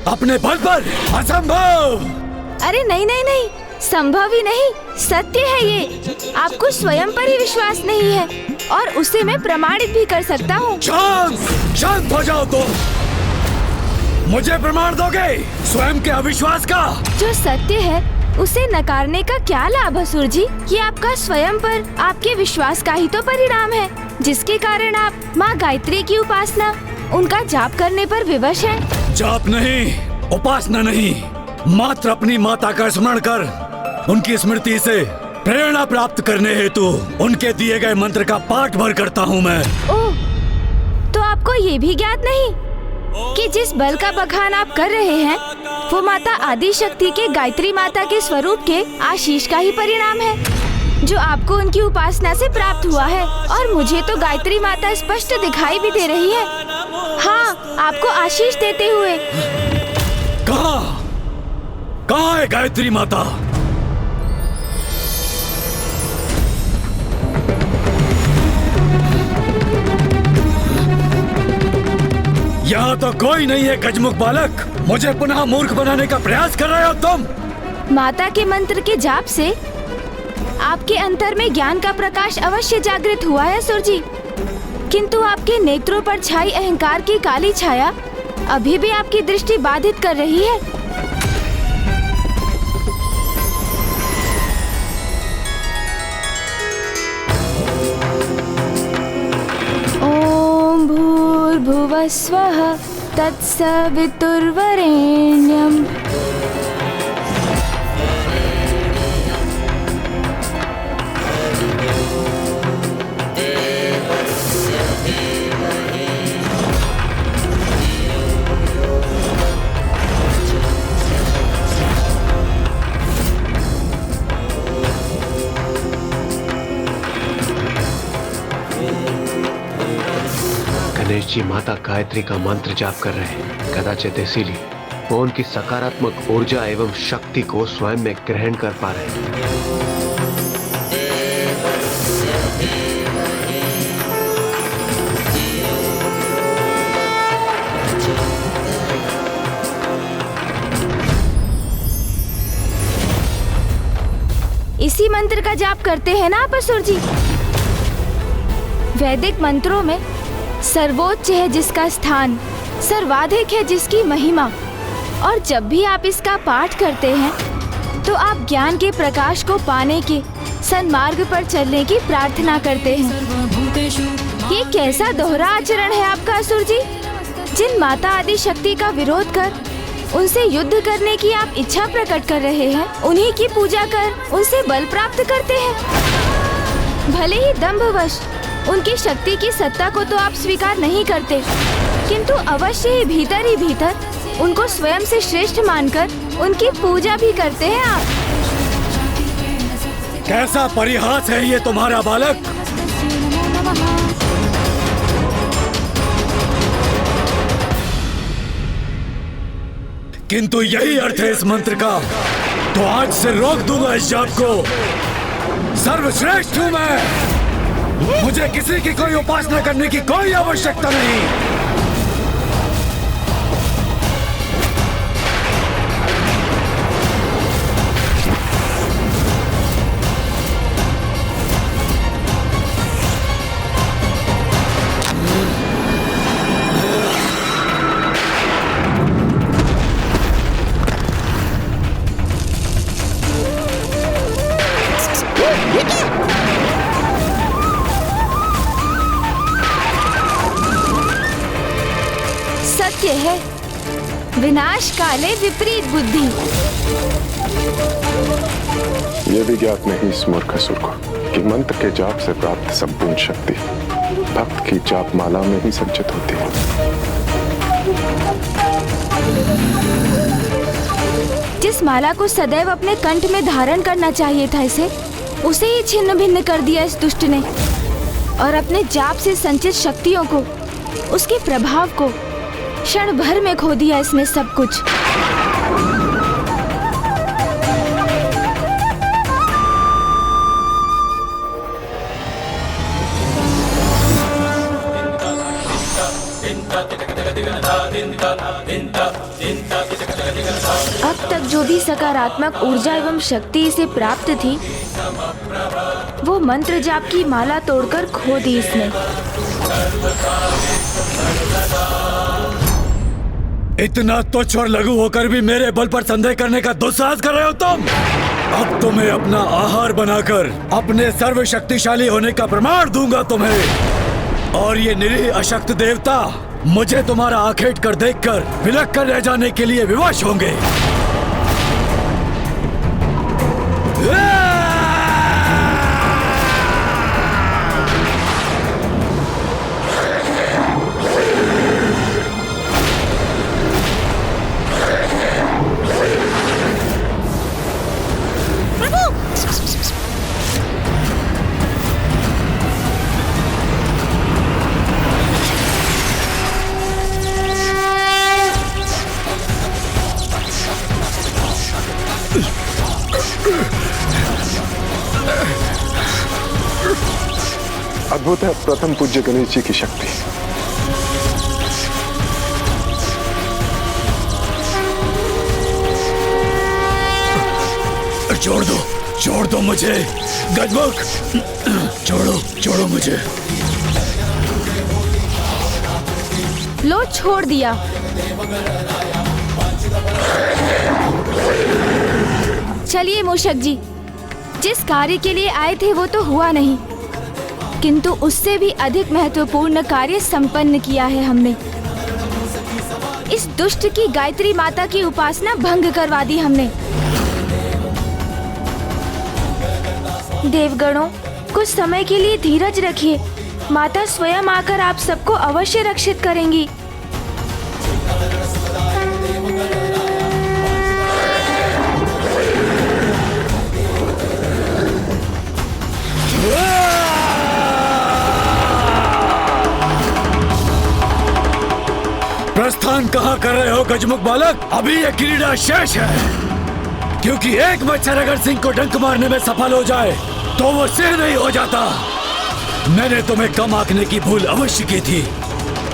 S4: अपने बल पर? असंभव।
S5: अरे नहीं, संभव ही नहीं, सत्य है ये। आपको स्वयं पर ही विश्वास नहीं है और उसे मैं प्रमाणित भी कर सकता हूँ।
S4: शांत हो जाओ तुम। मुझे प्रमाण दोगे स्वयं के अविश्वास का?
S5: जो सत्य है उसे नकारने का क्या लाभ असुर जी? ये आपका स्वयं पर आपके विश्वास का ही तो परिणाम है, जिसके कारण आप माँ गायत्री की उपासना, उनका जाप करने पर विवश हैं।
S4: जाप नहीं, उपासना नहीं, मात्र अपनी माता का स्मरण कर उनकी स्मृति से प्रेरणा प्राप्त करने हेतु उनके दिए गए मंत्र का पाठ भर करता हूँ मैं।
S5: ओह, तो आपको ये भी ज्ञात नहीं कि जिस बल का बखान आप कर रहे हैं वो माता आदि शक्ति के गायत्री माता के स्वरूप के आशीष का ही परिणाम है, जो आपको उनकी उपासना से प्राप्त हुआ है। और मुझे तो गायत्री माता स्पष्ट दिखाई भी दे रही है। हाँ, आपको आशीष देते हुए।
S4: कहाँ है गायत्री माता? यहाँ तो कोई नहीं है गजमुख बालक। मुझे पुनः मूर्ख बनाने का प्रयास कर रहे हो तुम।
S5: माता के मंत्र के जाप से आपके अंतर में ज्ञान का प्रकाश अवश्य जागृत हुआ है असुर जी, किंतु आपके नेत्रों पर छाई अहंकार की काली छाया अभी भी आपकी दृष्टि बाधित कर रही है। ओम भूर्भुवः स्वः तत्सवितुर्वरेण्यम्।
S16: गणेश जी माता गायत्री का मंत्र जाप कर रहे हैं। कदाचित इसीलिए वो उनकी सकारात्मक ऊर्जा एवं शक्ति को स्वयं में ग्रहण कर पा रहे हैं।
S5: इसी मंत्र का जाप करते हैं ना आप असुर जी? वैदिक मंत्रों में सर्वोच्च है जिसका स्थान, सर्वाधिक है जिसकी महिमा, और जब भी आप इसका पाठ करते हैं तो आप ज्ञान के प्रकाश को पाने के सन्मार्ग पर चलने की प्रार्थना करते हैं। ये कैसा दोहरा आचरण है आपका असुर जी? जिन माता आदि शक्ति का विरोध कर उनसे युद्ध करने की आप इच्छा प्रकट कर रहे हैं, उन्हीं की पूजा कर उनसे बल प्राप्त करते हैं। भले ही दंभवश उनकी शक्ति की सत्ता को तो आप स्वीकार नहीं करते, किंतु अवश्य ही भीतर उनको स्वयं से श्रेष्ठ मानकर उनकी पूजा भी करते हैं आप।
S4: कैसा परिहास है ये तुम्हारा बालक! किंतु यही अर्थ है इस मंत्र का, तो आज से रोक दूंगा इस जाप को। सर्वश्रेष्ठ हूं मैं, मुझे किसी की कोई उपासना करने की कोई आवश्यकता नहीं।
S5: सत्य है, विनाश काले विपरीत बुद्धि।
S17: यह भी ज्ञात नहीं इस मूर्ख असुर को कि मंत्र के जाप से प्राप्त संपूर्ण शक्ति भक्त की जाप माला में ही संचित होती है।
S5: जिस माला को सदैव अपने कंठ में धारण करना चाहिए था उसे ही छिन्न भिन्न कर दिया इस दुष्ट ने, और अपने जाप से संचित शक्तियों को, उसके प्रभाव को क्षण भर में खो दिया इसने सब कुछ। अब तक जो भी सकारात्मक ऊर्जा एवं शक्ति इसे प्राप्त थी, वो मंत्र जाप की माला तोड़कर खो दी इसने।
S4: इतना तुच्छ और लघु होकर भी मेरे बल पर संदेह करने का दुस्साहस कर रहे हो तुम? अब तुम्हें अपना आहार बनाकर अपने सर्वशक्तिशाली होने का प्रमाण दूंगा तुम्हें। और ये निरीह अशक्त देवता मुझे तुम्हारा आखेट कर देखकर विलक कर रह जाने के लिए विवश होंगे।
S17: अद्भुत है प्रथम पूज्य गणेश जी की शक्ति।
S4: छोड़ दो मुझे गजमुख, छोड़ो मुझे।
S5: लो छोड़ दिया। चलिए मूषक जी, जिस कार्य के लिए आए थे वो तो हुआ नहीं, किंतु उससे भी अधिक महत्वपूर्ण कार्य संपन्न किया है हमने। इस दुष्ट की गायत्री माता की उपासना भंग करवा दी हमने। देवगणों, कुछ समय के लिए धीरज रखिए, माता स्वयं आकर आप सबको अवश्य रक्षित करेंगी।
S4: प्रस्थान कहाँ कर रहे हो गजमुख बालक? अभी ये क्रीड़ा शेष है, क्योंकि एक मच्छर अगर सिंह को डंक मारने में सफल हो जाए तो वो सिर नहीं हो जाता। मैंने तुम्हें कम आंकने की भूल अवश्य की थी,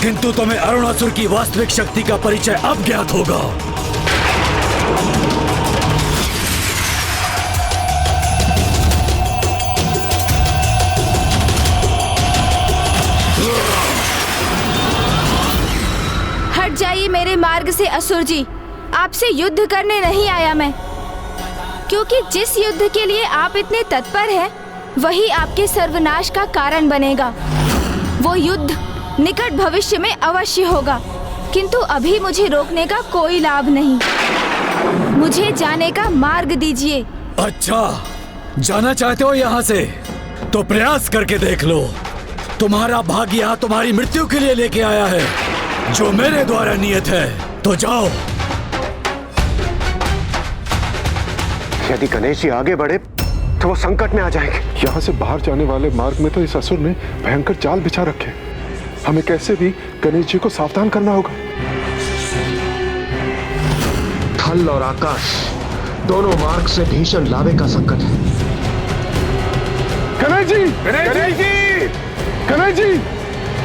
S4: किंतु तुम्हें अरुणासुर की वास्तविक शक्ति का परिचय अब ज्ञात होगा।
S5: हट जाइए मेरे मार्ग से असुर जी। आपसे युद्ध करने नहीं आया मैं, क्योंकि जिस युद्ध के लिए आप इतने तत्पर हैं, वही आपके सर्वनाश का कारण बनेगा। वो युद्ध निकट भविष्य में अवश्य होगा, किंतु अभी मुझे रोकने का कोई लाभ नहीं। मुझे जाने का मार्ग दीजिए।
S4: अच्छा, जाना चाहते हो यहाँ से? तो प्रयास करके देख लो। तुम्हारा भाग्य यहाँ तुम्हारी मृत्यु के लिए लेके आया है, जो मेरे द्वारा नियत है। तो जाओ।
S16: यदि गणेश जी आगे बढ़े तो वो संकट में आ जाएंगे।
S17: यहाँ से बाहर जाने वाले मार्ग में तो इस असुर ने भयंकर जाल बिछा रखे। हमें कैसे भी गणेश जी को सावधान करना होगा।
S16: थल और आकाश दोनों मार्ग से भीषण लावे का संकट है।
S17: गणेश जी, गणेश जी, गणेश जी,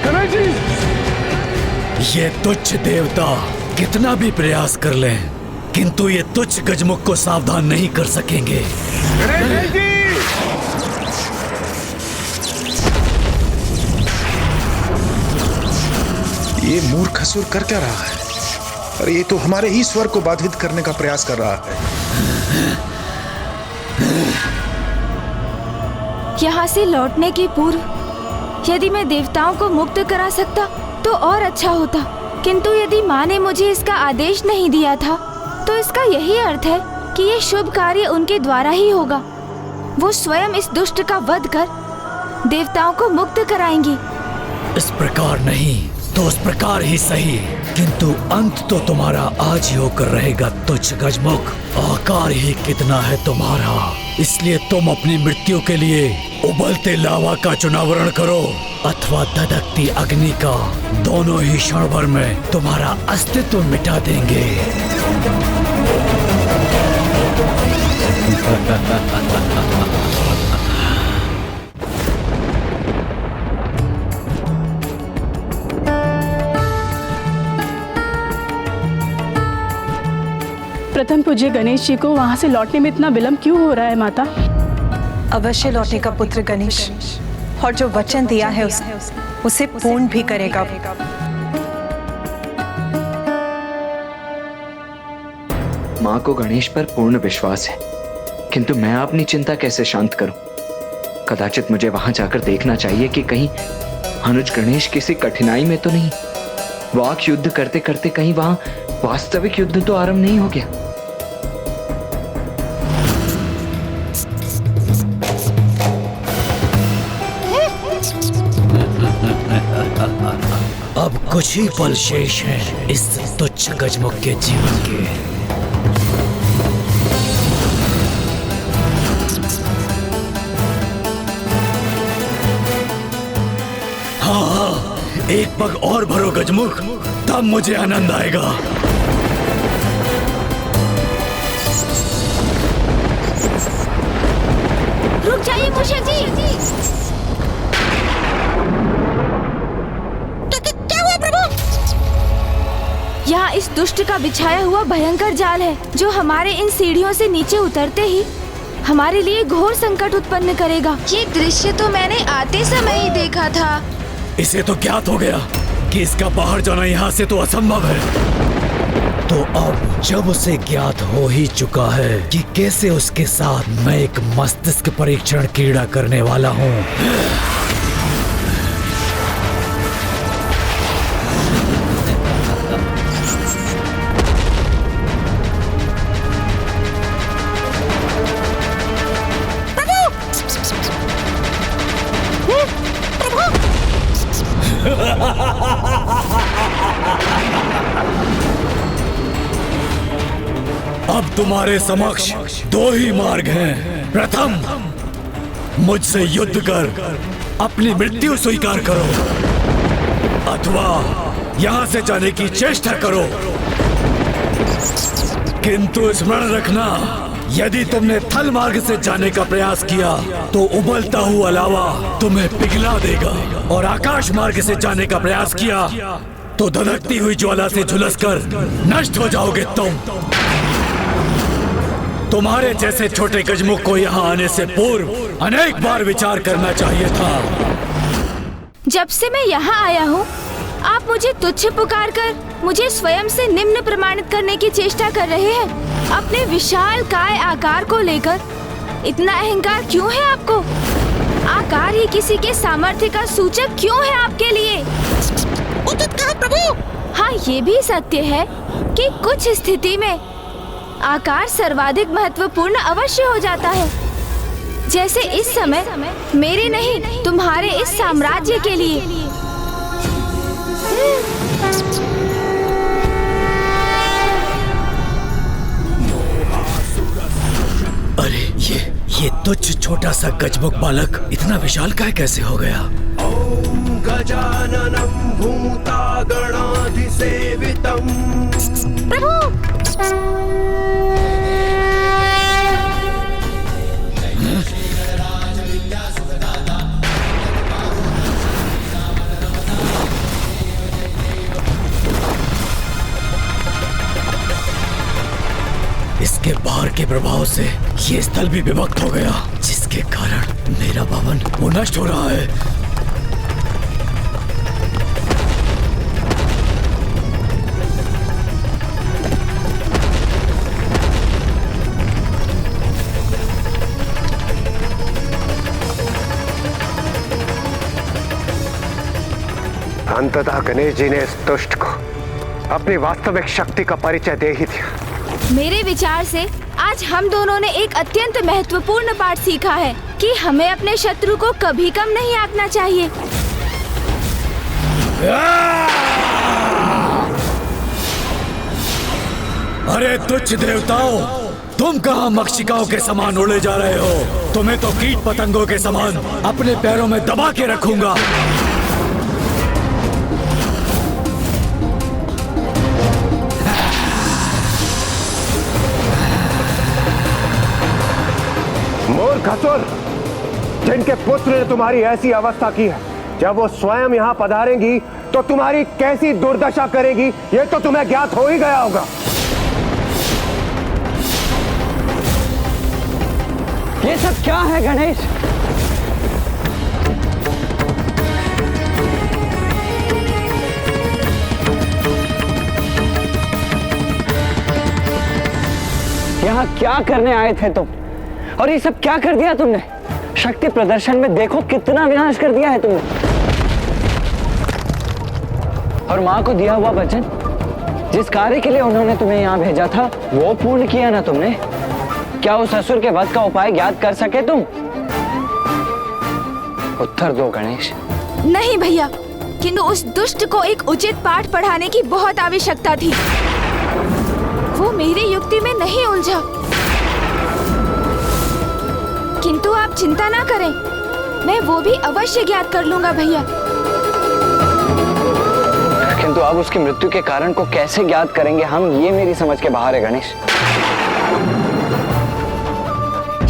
S17: गणेश जी।
S4: ये तुच्छ देवता कितना भी प्रयास कर लें, किंतु ये तुच्छ गजमुख को सावधान नहीं कर सकेंगे।
S17: गणेश जी!
S18: ये मूर्ख असुर कर क्या रहा है? अरे ये तो हमारे ही स्वर को बाधित करने का प्रयास कर रहा है।
S5: यहाँ से लौटने के पूर्व यदि मैं देवताओं को मुक्त करा सकता तो और अच्छा होता, किंतु यदि माँ ने मुझे इसका आदेश नहीं दिया था तो इसका यही अर्थ है कि ये शुभ कार्य उनके द्वारा ही होगा। वो स्वयं इस दुष्ट का वध कर देवताओं को मुक्त कराएंगी।
S4: इस प्रकार नहीं तो उस प्रकार ही सही, किंतु अंत तो तुम्हारा आज ही होकर रहेगा तुच्छ गजमुख। आकार ही कितना है तुम्हारा, इसलिए तुम अपनी मृत्यु के लिए उबलते लावा का चुनावरण करो अथवा धधकती अग्नि का। दोनों ही क्षण भर में तुम्हारा अस्तित्व मिटा देंगे।
S2: प्रथम पूज्य गणेश जी को वहाँ से लौटने में इतना विलंब क्यों हो रहा है माता?
S19: अवश्य लौटेगा पुत्र गणेश, और जो वचन दिया है उसे पूर्ण भी करेगा।
S12: माँ को गणेश पर पूर्ण विश्वास है, किंतु मैं अपनी चिंता कैसे शांत करूं? कदाचित मुझे वहां जाकर देखना चाहिए कि कहीं अनुज गणेश किसी कठिनाई में तो नहीं। वाक युद्ध करते करते कहीं वहां वास्तविक युद्ध तो आरंभ नहीं हो गया।
S4: अब कुछ ही पल शेष हैं इस तुच्छ गजमुख के जीवन के। हाँ, एक पग और भरो गजमुख, तब मुझे आनंद आएगा।
S5: रुक जाइए मूषक जी।
S14: क्या हुआ प्रभु?
S5: यहाँ इस दुष्ट का बिछाया हुआ भयंकर जाल है, जो हमारे इन सीढ़ियों से नीचे उतरते ही हमारे लिए घोर संकट उत्पन्न करेगा। ये दृश्य तो मैंने आते समय ही देखा था।
S4: इसे तो ज्ञात हो गया कि इसका बाहर जाना यहाँ से तो असंभव है। तो अब जब उसे ज्ञात हो ही चुका है कि कैसे उसके साथ मैं एक मस्तिष्क परीक्षण क्रीड़ा करने वाला हूँ, अब तुम्हारे समक्ष दो ही मार्ग हैं। प्रथम, मुझसे युद्ध कर अपनी मृत्यु स्वीकार करो, अथवा यहाँ से जाने की चेष्टा करो, किंतु स्मरण रखना, यदि तुमने थल मार्ग से जाने का प्रयास किया तो उबलता हुआ लावा तुम्हें पिघला देगा, और आकाश मार्ग से जाने का प्रयास किया तो धधकती हुई ज्वाला से झुलसकर नष्ट हो जाओगे तुम। तुम्हारे जैसे छोटे गजमुख को यहाँ आने से पूर्व अनेक बार विचार करना चाहिए था।
S5: जब से मैं यहाँ आया हूँ आप मुझे तुच्छ पुकारकर मुझे स्वयं से निम्न प्रमाणित करने की चेष्टा कर रहे हैं। अपने विशाल काय आकार को लेकर इतना अहंकार क्यों है आपको? आकार ही किसी के सामर्थ्य का सूचक क्यों है आपके लिए?
S14: उचित कहा प्रभु।
S5: हाँ, ये भी सत्य है कि कुछ स्थिति में आकार सर्वाधिक महत्वपूर्ण अवश्य हो जाता है, जैसे इस समय मेरे नहीं तुम्हारे इस साम्राज्य के लिए।
S4: अरे ये तुच्छ छोटा सा गजमुख बालक इतना विशाल काय कैसे हो गया?
S15: ॐ गजाननं भूतागणाधिसेवितं
S4: इसके बाहर के प्रभाव से ये स्थल भी विभक्त हो गया, जिसके कारण मेरा भवन वो नष्ट हो रहा है।
S16: अंततः गणेश जी ने इस दुष्ट को अपनी वास्तविक शक्ति का परिचय दे ही दिया।
S5: मेरे विचार से आज हम दोनों ने एक अत्यंत महत्वपूर्ण पाठ सीखा है कि हमें अपने शत्रु को कभी कम नहीं आंकना चाहिए।
S4: अरे तुच्छ देवताओं, तुम कहाँ मक्षिकाओं के समान उड़े जा रहे हो? तुम्हें तो कीट पतंगों के समान अपने पैरों में दबा के रखूंगा।
S16: मूर्खसुर, जिनके पुत्र ने तुम्हारी ऐसी अवस्था की है, जब वो स्वयं यहाँ पधारेंगी तो तुम्हारी कैसी दुर्दशा करेगी ये तो तुम्हें ज्ञात हो ही गया होगा।
S9: ये सब क्या है गणेश? यहाँ क्या करने आए थे तुम? और ये सब क्या कर दिया तुमने? शक्ति प्रदर्शन में देखो कितना विनाश कर दिया है तुमने। और माँ को दिया हुआ वचन, जिस कार्य के लिए उन्होंने तुम्हें यहाँ भेजा था, वो पूर्ण किया ना तुमने? क्या उस असुर के वध का उपाय ज्ञात कर सके तुम? उत्तर दो गणेश।
S5: नहीं भैया, किंतु उस दुष्ट को एक उचित पाठ पढ़ाने की बहुत आवश्यकता थी। वो मेरी युक्ति में नहीं उलझा। किंतु आप चिंता ना करें, मैं वो भी अवश्य ज्ञात कर लूंगा भैया।
S9: किंतु अब उसकी मृत्यु के कारण को कैसे ज्ञात करेंगे हम, ये मेरी समझ के बाहर है गणेश।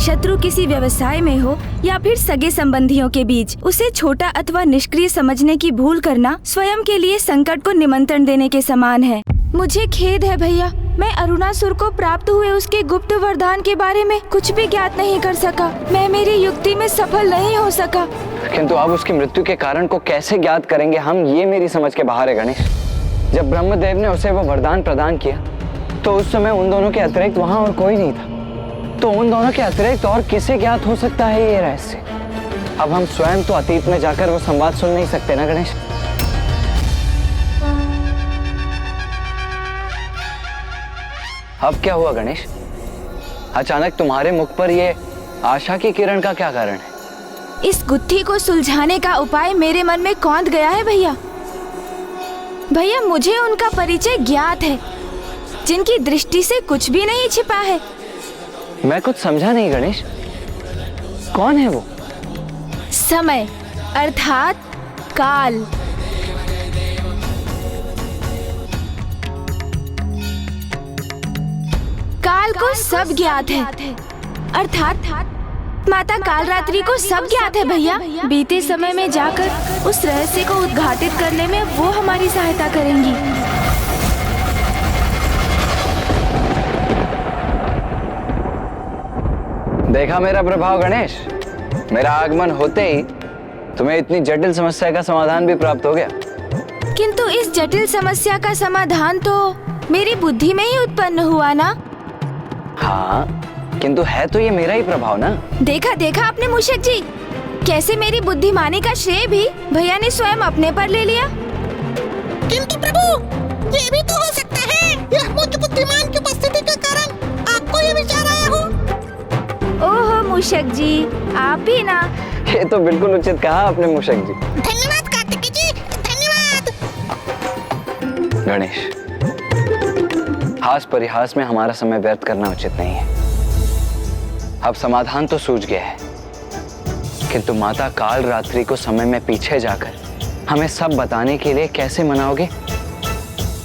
S5: शत्रु किसी व्यवसाय में हो या फिर सगे संबंधियों के बीच, उसे छोटा अथवा निष्क्रिय समझने की भूल करना स्वयं के लिए संकट को निमंत्रण देने के समान है। मुझे खेद है भैया, मैं अरुणासुर को प्राप्त हुए उसके गुप्त वरदान के बारे में कुछ भी ज्ञात नहीं कर सका। मैं मेरी युक्ति में सफल नहीं हो सका।
S9: किंतु अब उसकी मृत्यु के कारण को कैसे ज्ञात करेंगे हम, ये मेरी समझ के बाहर है गणेश। जब ब्रह्मदेव ने उसे वो वरदान प्रदान किया तो उस समय उन दोनों के अतिरिक्त वहाँ और कोई नहीं था। तो उन दोनों के अतिरिक्त और किसे ज्ञात हो सकता है ये रहस्य? अब हम स्वयं तो अतीत में जाकर वो संवाद सुन नहीं सकते ना गणेश। अब क्या हुआ गणेश? अचानक तुम्हारे मुख पर ये आशा की किरण का क्या कारण है?
S5: इस गुत्थी को सुलझाने का उपाय मेरे मन में कौंध गया है भैया। भैया, मुझे उनका परिचय ज्ञात है, जिनकी दृष्टि से कुछ भी नहीं छिपा है।
S9: मैं कुछ समझा नहीं गणेश, कौन है वो?
S5: समय अर्थात काल। काल को सब ज्ञात है, अर्थात माता कालरात्रि को सब ज्ञात है भैया। बीते समय में जाकर उस रहस्य को उद्घाटित करने में वो हमारी सहायता करेंगी।
S9: देखा मेरा प्रभाव गणेश, मेरा आगमन होते ही तुम्हें इतनी जटिल समस्या का समाधान भी प्राप्त हो गया।
S5: किंतु इस जटिल समस्या का समाधान तो मेरी बुद्धि में ही उत्पन्न हुआ ना।
S9: हाँ, किंतु है तो ये मेरा ही प्रभाव ना।
S5: देखा देखा आपने मूषक जी, कैसे मेरी बुद्धिमानी का श्रेय भी भैया ने स्वयं अपने पर ले लिया।
S14: किंतु प्रभु, ये भी तो हो सकता है यह मुझ बुद्धिमान की उपस्थिति के कारण आपको ये विचार आया हो।
S5: ओहो मूषक जी, आप भी ना।
S9: ये तो बिल्कुल उचित कहा आपने मूषक जी।
S14: धन्यवाद कार्तिकी जी, धन्यवाद।
S9: गणेश, हास परिहास में हमारा समय व्यर्थ करना उचित नहीं है। अब समाधान तो सूझ गया है, किंतु माता कालरात्रि को समय में पीछे जाकर हमें सब बताने के लिए कैसे मनाओगे?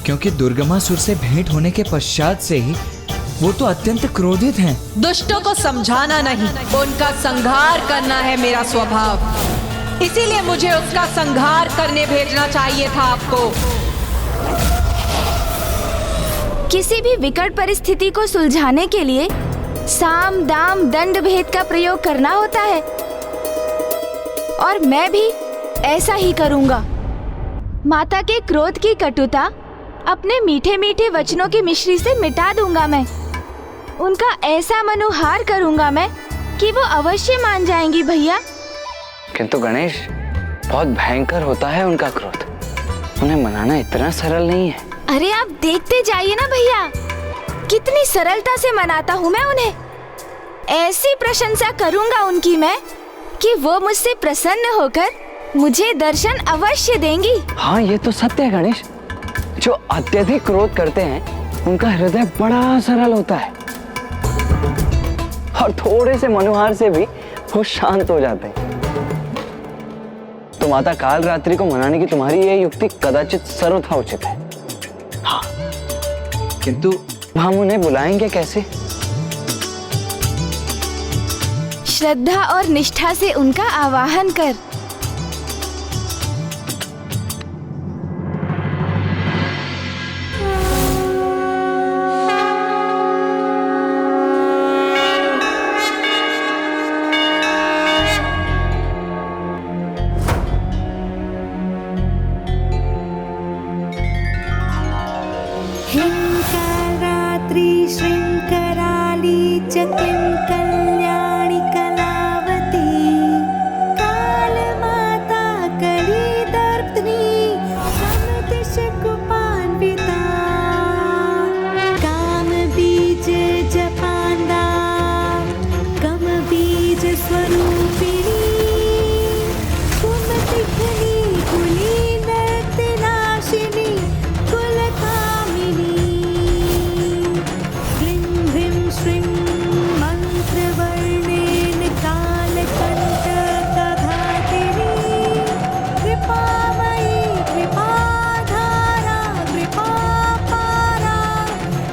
S12: क्योंकि दुर्गमासुर से भेंट होने के पश्चात से ही वो तो अत्यंत क्रोधित हैं।
S6: दुष्टों को समझाना नहीं, उनका संहार करना है मेरा स्वभाव। इसीलिए मुझे उसका संहार करने भेजना चाहिए था आपको।
S5: किसी भी विकट परिस्थिति को सुलझाने के लिए साम दाम दंड भेद का प्रयोग करना होता है, और मैं भी ऐसा ही करूंगा। माता के क्रोध की कटुता अपने मीठे मीठे वचनों की मिश्री से मिटा दूंगा मैं। उनका ऐसा मनोहार करूंगा मैं कि वो अवश्य मान जाएंगी भैया।
S9: किंतु गणेश, बहुत भयंकर होता है उनका क्रोध, उन्हें मनाना इतना सरल नहीं है।
S5: अरे आप देखते जाइए ना भैया, कितनी सरलता से मनाता हूँ मैं उन्हें। ऐसी प्रशंसा करूंगा उनकी मैं कि वो मुझसे प्रसन्न होकर मुझे दर्शन अवश्य देंगी।
S9: हाँ, ये तो सत्य है गणेश। जो अत्यधिक क्रोध करते हैं उनका हृदय बड़ा सरल होता है, और थोड़े से मनोहार से भी वो शांत हो जाते हैं। तो माता कालरात्रि को मनाने की तुम्हारी ये युक्ति कदाचित सर्वथा उचित है। हाँ, किंतु हम उन्हें बुलाएंगे कैसे?
S5: श्रद्धा और निष्ठा से उनका आवाहन कर।
S3: हिंकारात्रि श्रृंकराली च किं कल्याणि कलावती कालमाता कलिदर्पिणी समदिशकुपान्विता कामबीज जपान्दा कमबीज स्वरूपिणी कुमतिघ्नी कुलीनर्तिनाशिनी कुलकामिनी ग्लिं ग्लिं श्रीं मन्त्रवर्णेन कालकण्टकघातिनी कृपामयी कृपाधारा कृपापारा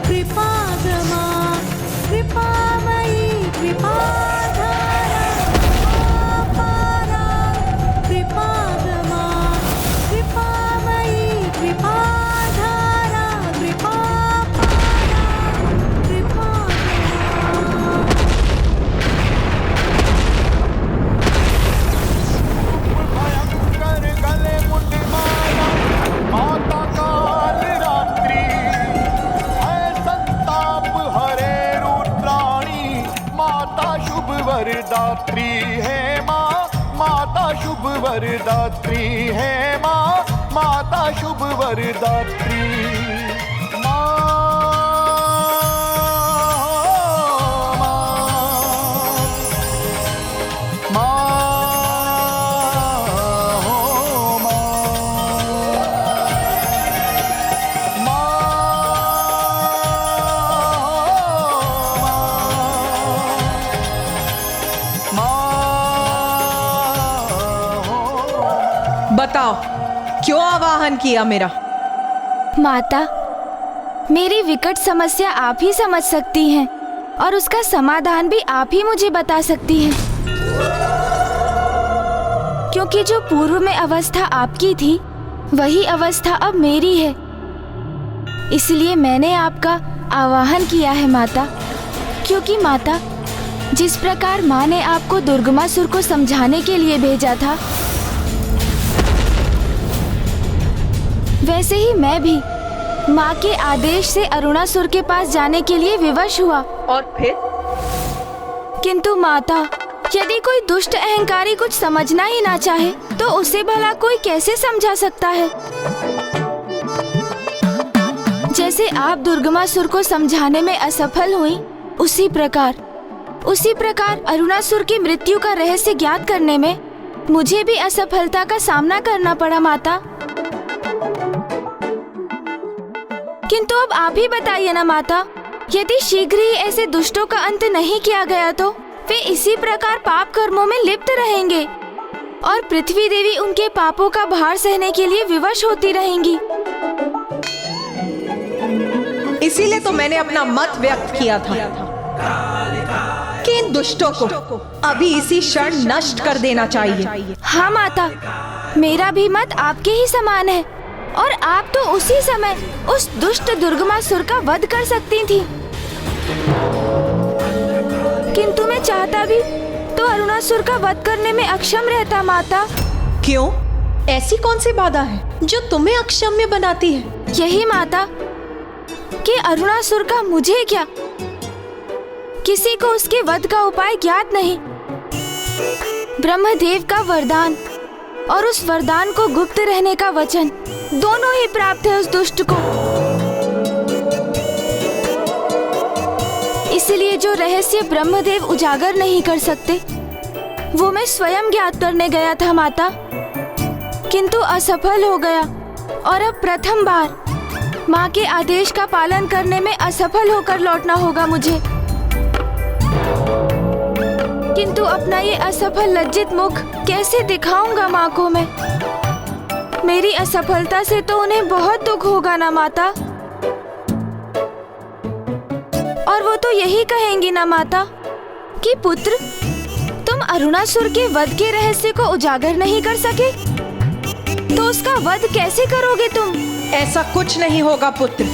S3: कृपागमा कृपामयी कृपाधारा कृपापारा कृपागमा कृपामयी कृपाधारा कृपापारा
S15: माता काल रात्रि है संताप हरे रुद्राणी माता शुभ वरदात्री है माँ माता शुभ वरदात्री है माँ माता शुभ वरदात्री
S6: बताओ, क्यों आवाहन किया मेरा?
S5: माता, मेरी विकट समस्या आप ही समझ सकती हैं। और उसका समाधान भी आप ही मुझे बता सकती हैं। क्योंकि जो पूर्व में अवस्था आपकी थी वही अवस्था अब मेरी है, इसलिए मैंने आपका आवाहन किया है माता। क्योंकि माता, जिस प्रकार माँ ने आपको दुर्गमासुर को समझाने के लिए भेजा था, वैसे ही मैं भी माँ के आदेश से अरुणासुर के पास जाने के लिए विवश हुआ।
S6: और फिर?
S5: किंतु माता, यदि कोई दुष्ट अहंकारी कुछ समझना ही ना चाहे तो उसे भला कोई कैसे समझा सकता है? जैसे आप दुर्गमासुर को समझाने में असफल हुई, उसी प्रकार अरुणासुर की मृत्यु का रहस्य ज्ञात करने में मुझे भी असफलता का सामना करना पड़ा माता। किंतु अब आप ही बताइए ना माता, यदि शीघ्र ही ऐसे दुष्टों का अंत नहीं किया गया तो वे इसी प्रकार पाप कर्मों में लिप्त रहेंगे और पृथ्वी देवी उनके पापों का भार सहने के लिए विवश होती रहेंगी।
S6: इसीलिए तो मैंने अपना मत व्यक्त किया था कि इन दुष्टों को अभी इसी क्षण नष्ट कर देना चाहिए।
S5: हाँ माता, मेरा भी मत आपके ही समान है और आप तो उसी समय उस दुष्ट दुर्गमासुर का वध कर सकती थी। किंतु मैं चाहता भी तो अरुणासुर का वध करने में अक्षम रहता माता।
S6: क्यों? ऐसी कौन सी बाधा है जो तुम्हें अक्षम्य बनाती है?
S5: यही माता कि अरुणासुर का मुझे क्या, किसी को उसके वध का उपाय ज्ञात नहीं। ब्रह्मदेव का वरदान और उस वरदान को गुप्त रहने का वचन दोनों ही प्राप्त है उस दुष्ट को। इसलिए जो रहस्य ब्रह्मदेव उजागर नहीं कर सकते वो मैं स्वयं ज्ञात करने गया था माता, किंतु असफल हो गया और अब प्रथम बार माँ के आदेश का पालन करने में असफल होकर लौटना होगा मुझे। किंतु अपना ये असफल लज्जित मुख कैसे दिखाऊंगा माँ को मैं? मेरी असफलता से तो उन्हें बहुत दुख होगा ना माता। और वो तो यही कहेंगी ना माता कि पुत्र, तुम अरुणासुर के वध के रहस्य को उजागर नहीं कर सके, तो उसका वध कैसे करोगे तुम?
S6: ऐसा कुछ नहीं होगा पुत्र,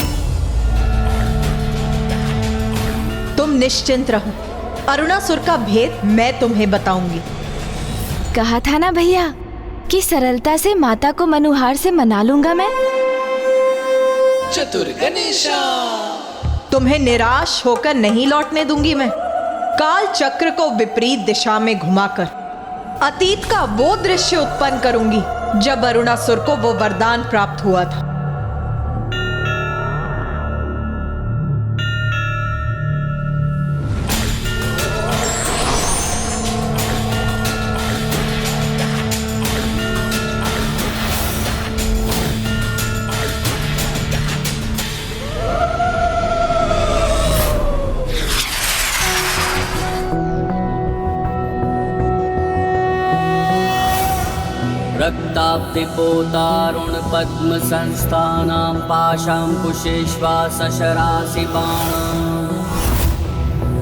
S6: तुम निश्चिंत रहो। अरुणासुर का भेद मैं तुम्हें बताऊंगी।
S5: कहा था ना भैया कि सरलता से माता को मनुहार से मना लूंगा मैं।
S20: चतुर गणेशा,
S6: तुम्हें निराश होकर नहीं लौटने दूंगी मैं। काल चक्र को विपरीत दिशा में घुमाकर अतीत का वो दृश्य उत्पन्न करूंगी जब अरुणासुर को वो वरदान प्राप्त हुआ था।
S20: रक्ताब्धिपोतारुण पद्म संस्थानां पाशांकुशेष्वा सशरासि बाणं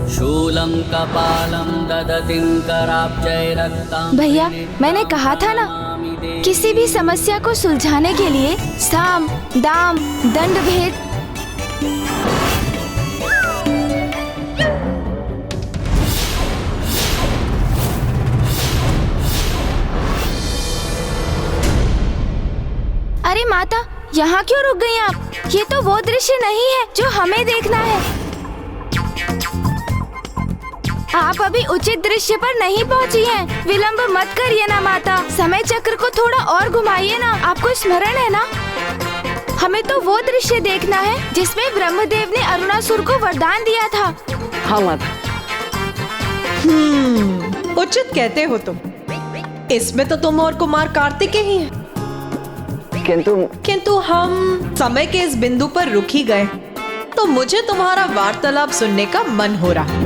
S20: शूलं कपालं ददतिं कराब्जै रक्तां।
S5: भैया, मैंने कहा था ना, किसी भी समस्या को सुलझाने के लिए साम, दाम, दंड भेद अरे माता, यहाँ क्यों रुक गई आप? ये तो वो दृश्य नहीं है जो हमें देखना है। आप अभी उचित दृश्य पर नहीं पहुँची हैं। विलंब मत करिए ना माता, समय चक्र को थोड़ा और घुमाइए ना। आपको स्मरण है ना, हमें तो वो दृश्य देखना है जिसमें ब्रह्मदेव ने अरुणासुर को वरदान दिया था।
S9: हाँ माता।
S6: उचित कहते हो तुम। इसमें तो तुम और कुमार कार्तिकेय ही हैं। किंतु हम समय के इस बिंदु पर रुक ही गए, तो मुझे तुम्हारा वार्तालाप सुनने का मन हो रहा।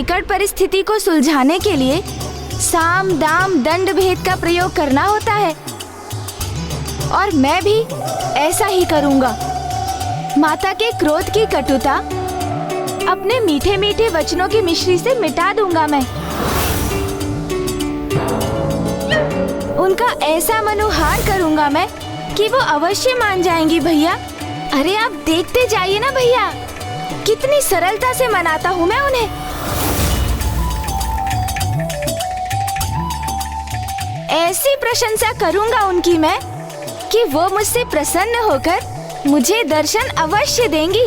S5: विकट परिस्थिति को सुलझाने के लिए साम दाम दंड भेद का प्रयोग करना होता है और मैं भी ऐसा ही करूंगा। माता के क्रोध की कटुता अपने मीठे मीठे वचनों की मिश्री से मिटा दूंगा मैं। उनका ऐसा मनोहार करूंगा मैं कि वो अवश्य मान जाएंगी भैया। अरे आप देखते जाइए ना भैया, कितनी सरलता से मनाता हूँ मैं उन्हें। ऐसी प्रशंसा करूंगा उनकी मैं कि वो मुझसे प्रसन्न होकर मुझे दर्शन अवश्य देंगी।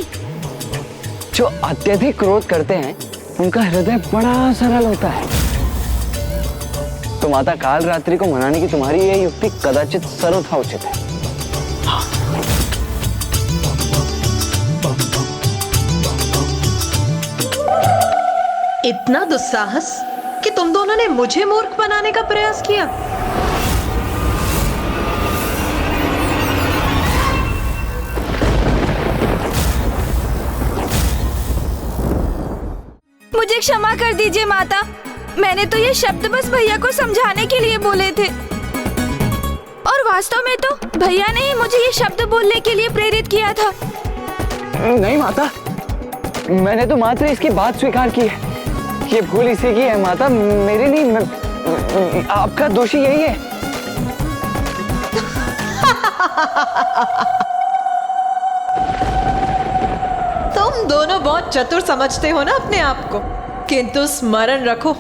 S9: जो अत्यधिक क्रोध करते हैं उनका हृदय बड़ा सरल होता है। तो माता काल रात्रि को मनाने की तुम्हारी यह युक्ति कदाचित सर्वथा उचित है।
S6: इतना दुस्साहस कि तुम दोनों ने मुझे मूर्ख बनाने का प्रयास किया।
S5: मुझे क्षमा कर दीजिए माता, मैंने तो ये शब्द बस भैया को समझाने के लिए बोले थे और वास्तव में तो भैया ने ही मुझे ये शब्द बोलने के लिए प्रेरित किया था।
S9: नहीं माता, मैंने तो मात्र इसकी बात स्वीकार की है। ये भूल इसी की है माता, मेरी नहीं। आपका दोषी यही है।
S6: तुम दोनों बहुत चतुर समझते हो ना अपने आप को, किंतु स्मरण रखो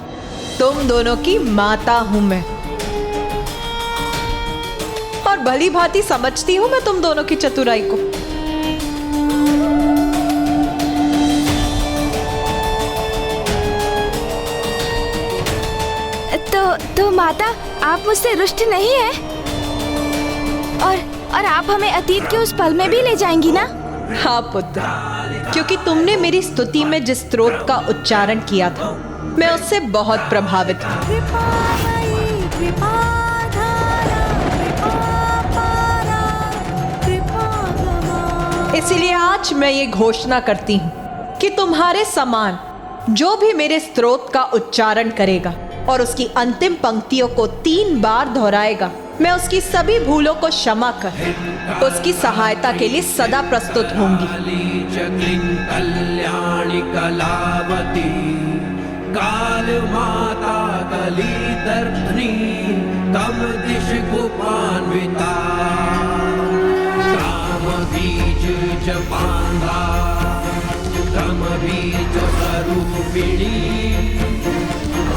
S6: तुम दोनों की माता हूं मैं और भली भांति समझती हूं मैं तुम दोनों की चतुराई को।
S5: तो माता आप मुझसे रुष्ट नहीं है और आप हमें अतीत के उस पल में भी ले जाएंगी ना?
S6: हाँ पुत्र, क्योंकि तुमने मेरी स्तुति में जिस स्तोत्र का उच्चारण किया था मैं उससे बहुत प्रभावित हूँ। इसीलिए आज मैं ये घोषणा करती हूँ कि तुम्हारे समान जो भी मेरे स्तोत्र का उच्चारण करेगा और उसकी अंतिम पंक्तियों को 3 बार दोहराएगा, मैं उसकी सभी भूलों को क्षमा कर उसकी सहायता के लिए सदा प्रस्तुत होंगी।
S21: कल्याणी कलावती काल माता कली दर्पणी तम दिश गोपान्विता काम बीज जपांगा तम बीज स्वरूपिणी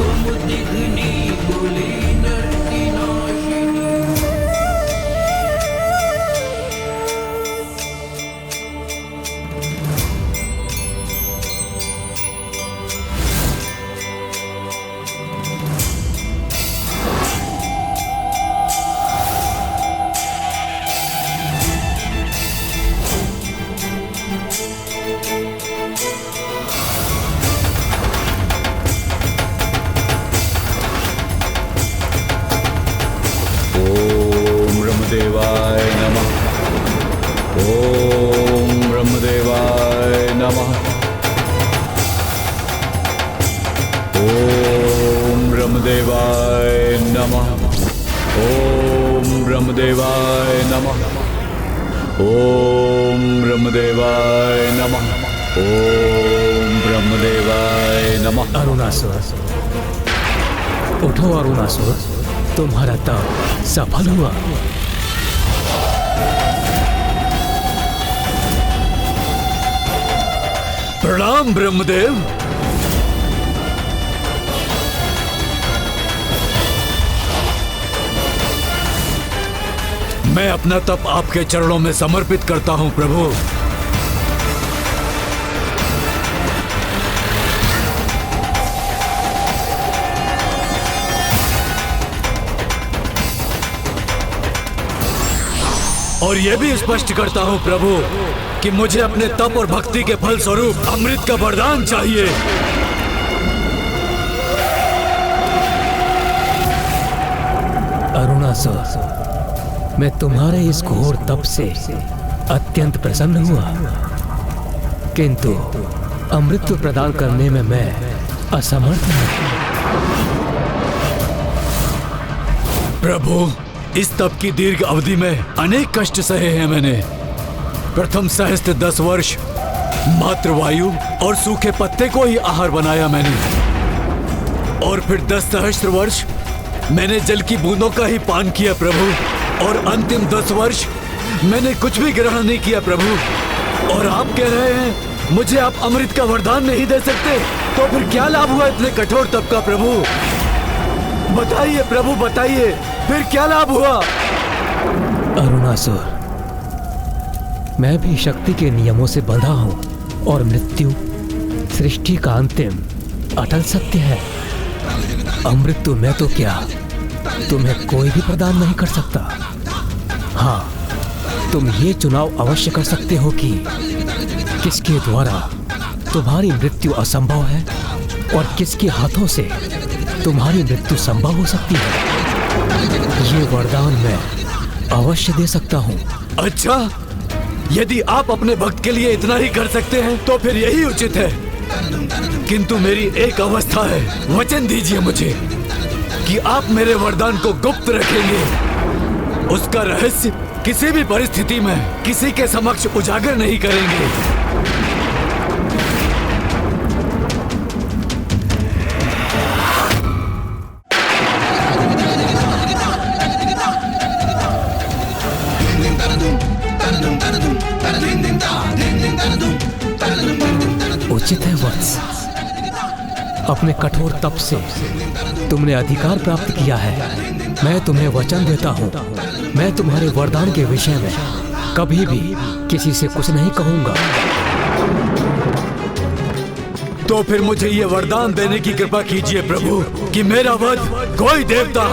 S21: तुम दिग्नी कुली नर्ति नाशिनी।
S11: ब्रह्मदेवाय नमः। ओम ब्रह्मदेवाय नमः। ओम ब्रह्मदेवाय नमः। ओम ब्रह्मदेवाय नमः। ओम ब्रह्मदेवाय नमः। ओम ब्रह्मदेवाय नमः।
S8: अरुणासुर उठो, अरुणासुर तुम्हारा तप सफल हुआ।
S4: प्रणाम ब्रह्मदेव। मैं अपना तप आपके चरणों में समर्पित करता हूं प्रभु। और यह भी स्पष्ट करता हूं प्रभु कि मुझे अपने तप और भक्ति के फल स्वरूप अमृत का वरदान चाहिए।
S8: अरुणासुर, मैं तुम्हारे इस घोर तप से अत्यंत प्रसन्न हुआ, किंतु अमृत प्रदान करने में मैं असमर्थ है।
S4: प्रभु, इस तप की दीर्घ अवधि में अनेक कष्ट सहे हैं मैंने। प्रथम सहस्त्र 10 वर्ष मात्र वायु और सूखे पत्ते को ही आहार बनाया मैंने, और फिर 10 सहस्त्र वर्ष मैंने जल की बूंदों का ही पान किया प्रभु, और अंतिम 10 वर्ष मैंने कुछ भी ग्रहण नहीं किया प्रभु। और आप कह रहे हैं मुझे आप अमृत का वरदान नहीं दे सकते, तो फिर क्या लाभ हुआ इतने कठोर तप का प्रभु? बताइए प्रभु, बताइए, फिर क्या लाभ हुआ?
S8: अरुणासुर, मैं भी शक्ति के नियमों से बंधा हूं, और मृत्यु सृष्टि का अंतिम अटल सत्य है। अमृत तो मैं तो क्या, तुम्हें कोई भी प्रदान नहीं कर सकता। हाँ, तुम ये चुनाव अवश्य कर सकते हो कि किसके द्वारा तुम्हारी मृत्यु असंभव है और किसके हाथों से तुम्हारी मृत्यु संभव हो सकती है। ये वरदान मैं अवश्य दे सकता हूँ।
S4: अच्छा, यदि आप अपने भक्त के लिए इतना ही कर सकते हैं तो फिर यही उचित है। किंतु मेरी एक अवस्था है, वचन दीजिए मुझे कि आप मेरे वरदान को गुप्त रखेंगे। उसका रहस्य किसी भी परिस्थिति में किसी के समक्ष उजागर नहीं करेंगे।
S8: उचित है वत्स, अपने कठोर तप से तुमने अधिकार प्राप्त किया है। मैं तुम्हें वचन देता हूँ, मैं तुम्हारे वरदान के विषय में कभी भी किसी से कुछ नहीं कहूंगा।
S4: तो फिर मुझे ये वरदान देने की कृपा कीजिए प्रभु कि मेरा वध कोई देवता,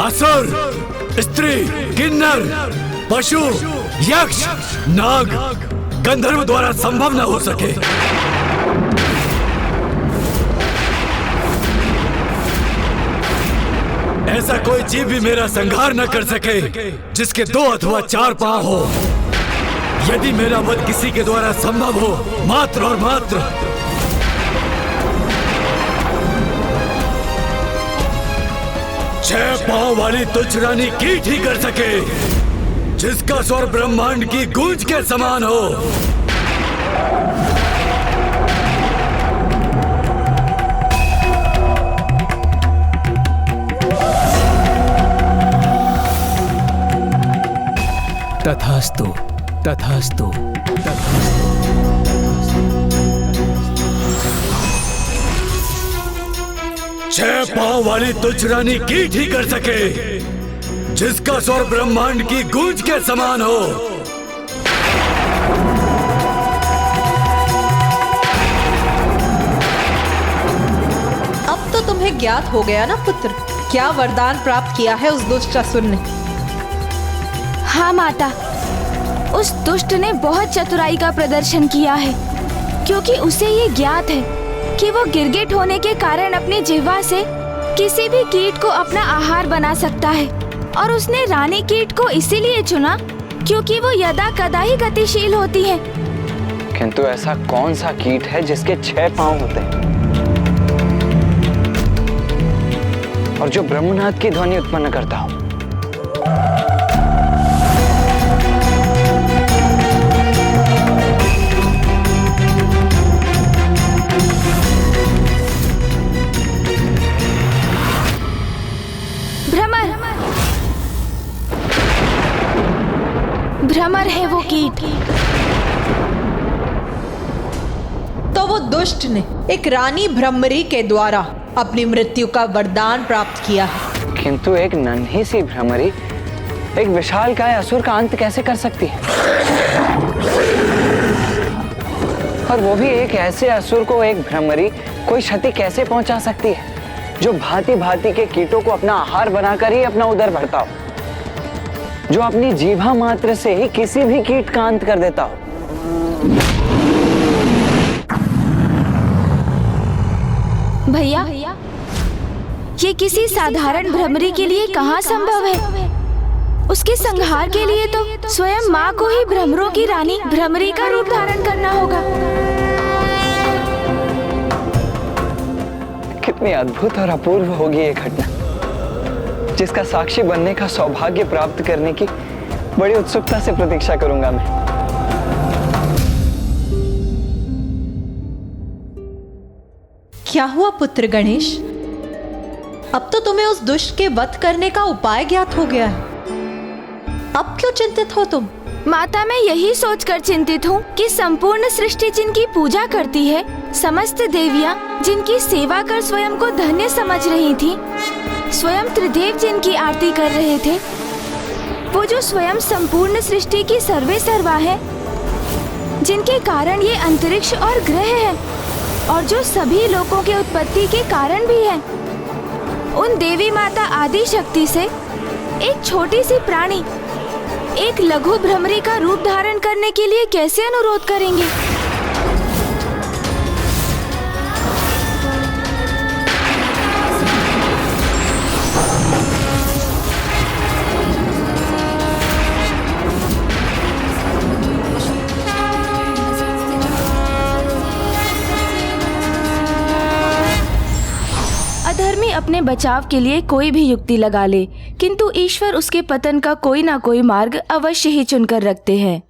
S4: असुर, स्त्री, किन्नर, पशु, यक्ष, नाग, गंधर्व द्वारा संभव न हो सके। ऐसा कोई जीव भी मेरा संहार न कर सके जिसके 2 अथवा 4 पांव हो। यदि मेरा वध किसी के द्वारा संभव हो, मात्र और मात्र 6 पांव वाली तुच्छ रानी कीट ही कर सके, जिसका स्वर ब्रह्मांड की गूंज के समान हो।
S8: तथास्तु, तथास्तु,
S4: छह पांव वाली तुच्छ रानी कीट ही कर सके, जिसका स्वर ब्रह्मांड की गूंज के समान हो।
S6: अब तो तुम्हें ज्ञात हो गया ना पुत्र, क्या वरदान प्राप्त किया है उस दुष्ट असुर ने?
S5: हाँ माता, उस दुष्ट ने बहुत चतुराई का प्रदर्शन किया है, क्योंकि उसे ये ज्ञात है कि वो गिरगिट होने के कारण अपनी जिह्वा से किसी भी कीट को अपना आहार बना सकता है, और उसने रानी कीट को इसीलिए चुना क्योंकि वो यदा कदा ही गतिशील होती है।
S9: किंतु ऐसा कौन सा कीट है जिसके 6 पांव होते हैं और जो ब्रह्मनाद की ध्वनि उत्पन्न करता हो?
S5: भ्रमर है वो कीट।
S6: तो वो दुष्ट ने एक रानी भ्रमरी के द्वारा अपनी मृत्यु का वरदान प्राप्त किया है।
S9: किंतु एक नन्ही सी भ्रमरी एक विशालकाय असुर का अंत कैसे कर सकती है? और वो भी एक ऐसे असुर को एक भ्रमरी कोई क्षति कैसे पहुंचा सकती है जो भांति भांति के कीटों को अपना आहार बनाकर ही अपना उदर भरता हो, जो अपनी जीभा मात्र से ही किसी भी कीट का अंत कर देता हो।
S5: भैया, ये किसी साधारण भ्रमरी के लिए कहाँ संभव है? उसके संहार के लिए तो स्वयं माँ को ही भ्रमरों की रानी भ्रमरी का रूप धारण करना होगा।
S9: कितनी अद्भुत और अपूर्व होगी ये घटना, जिसका साक्षी बनने का सौभाग्य प्राप्त करने की बड़ी उत्सुकता से प्रतीक्षा करूंगा मैं।
S6: क्या हुआ पुत्र गणेश? अब तो तुम्हें उस दुष्ट के वध करने का उपाय ज्ञात हो गया है। अब क्यों चिंतित हो तुम?
S5: माता, मैं यही सोचकर चिंतित हूँ कि संपूर्ण सृष्टि जिनकी पूजा करती है, समस्त देवियाँ जिनकी सेवा कर स्वयं को धन्य समझ रही थी, स्वयं त्रिदेव जिनकी आरती कर रहे थे, वो जो स्वयं संपूर्ण सृष्टि की सर्वे सर्वा है, जिनके कारण ये अंतरिक्ष और ग्रह है, और जो सभी लोगों के उत्पत्ति के कारण भी है, उन देवी माता आदि शक्ति से एक छोटी सी प्राणी, एक लघु भ्रमरी का रूप धारण करने के लिए कैसे अनुरोध करेंगे? अधर्मी अपने बचाव के लिए कोई भी युक्ति लगा ले, किंतु ईश्वर उसके पतन का कोई ना कोई मार्ग अवश्य ही चुनकर रखते हैं।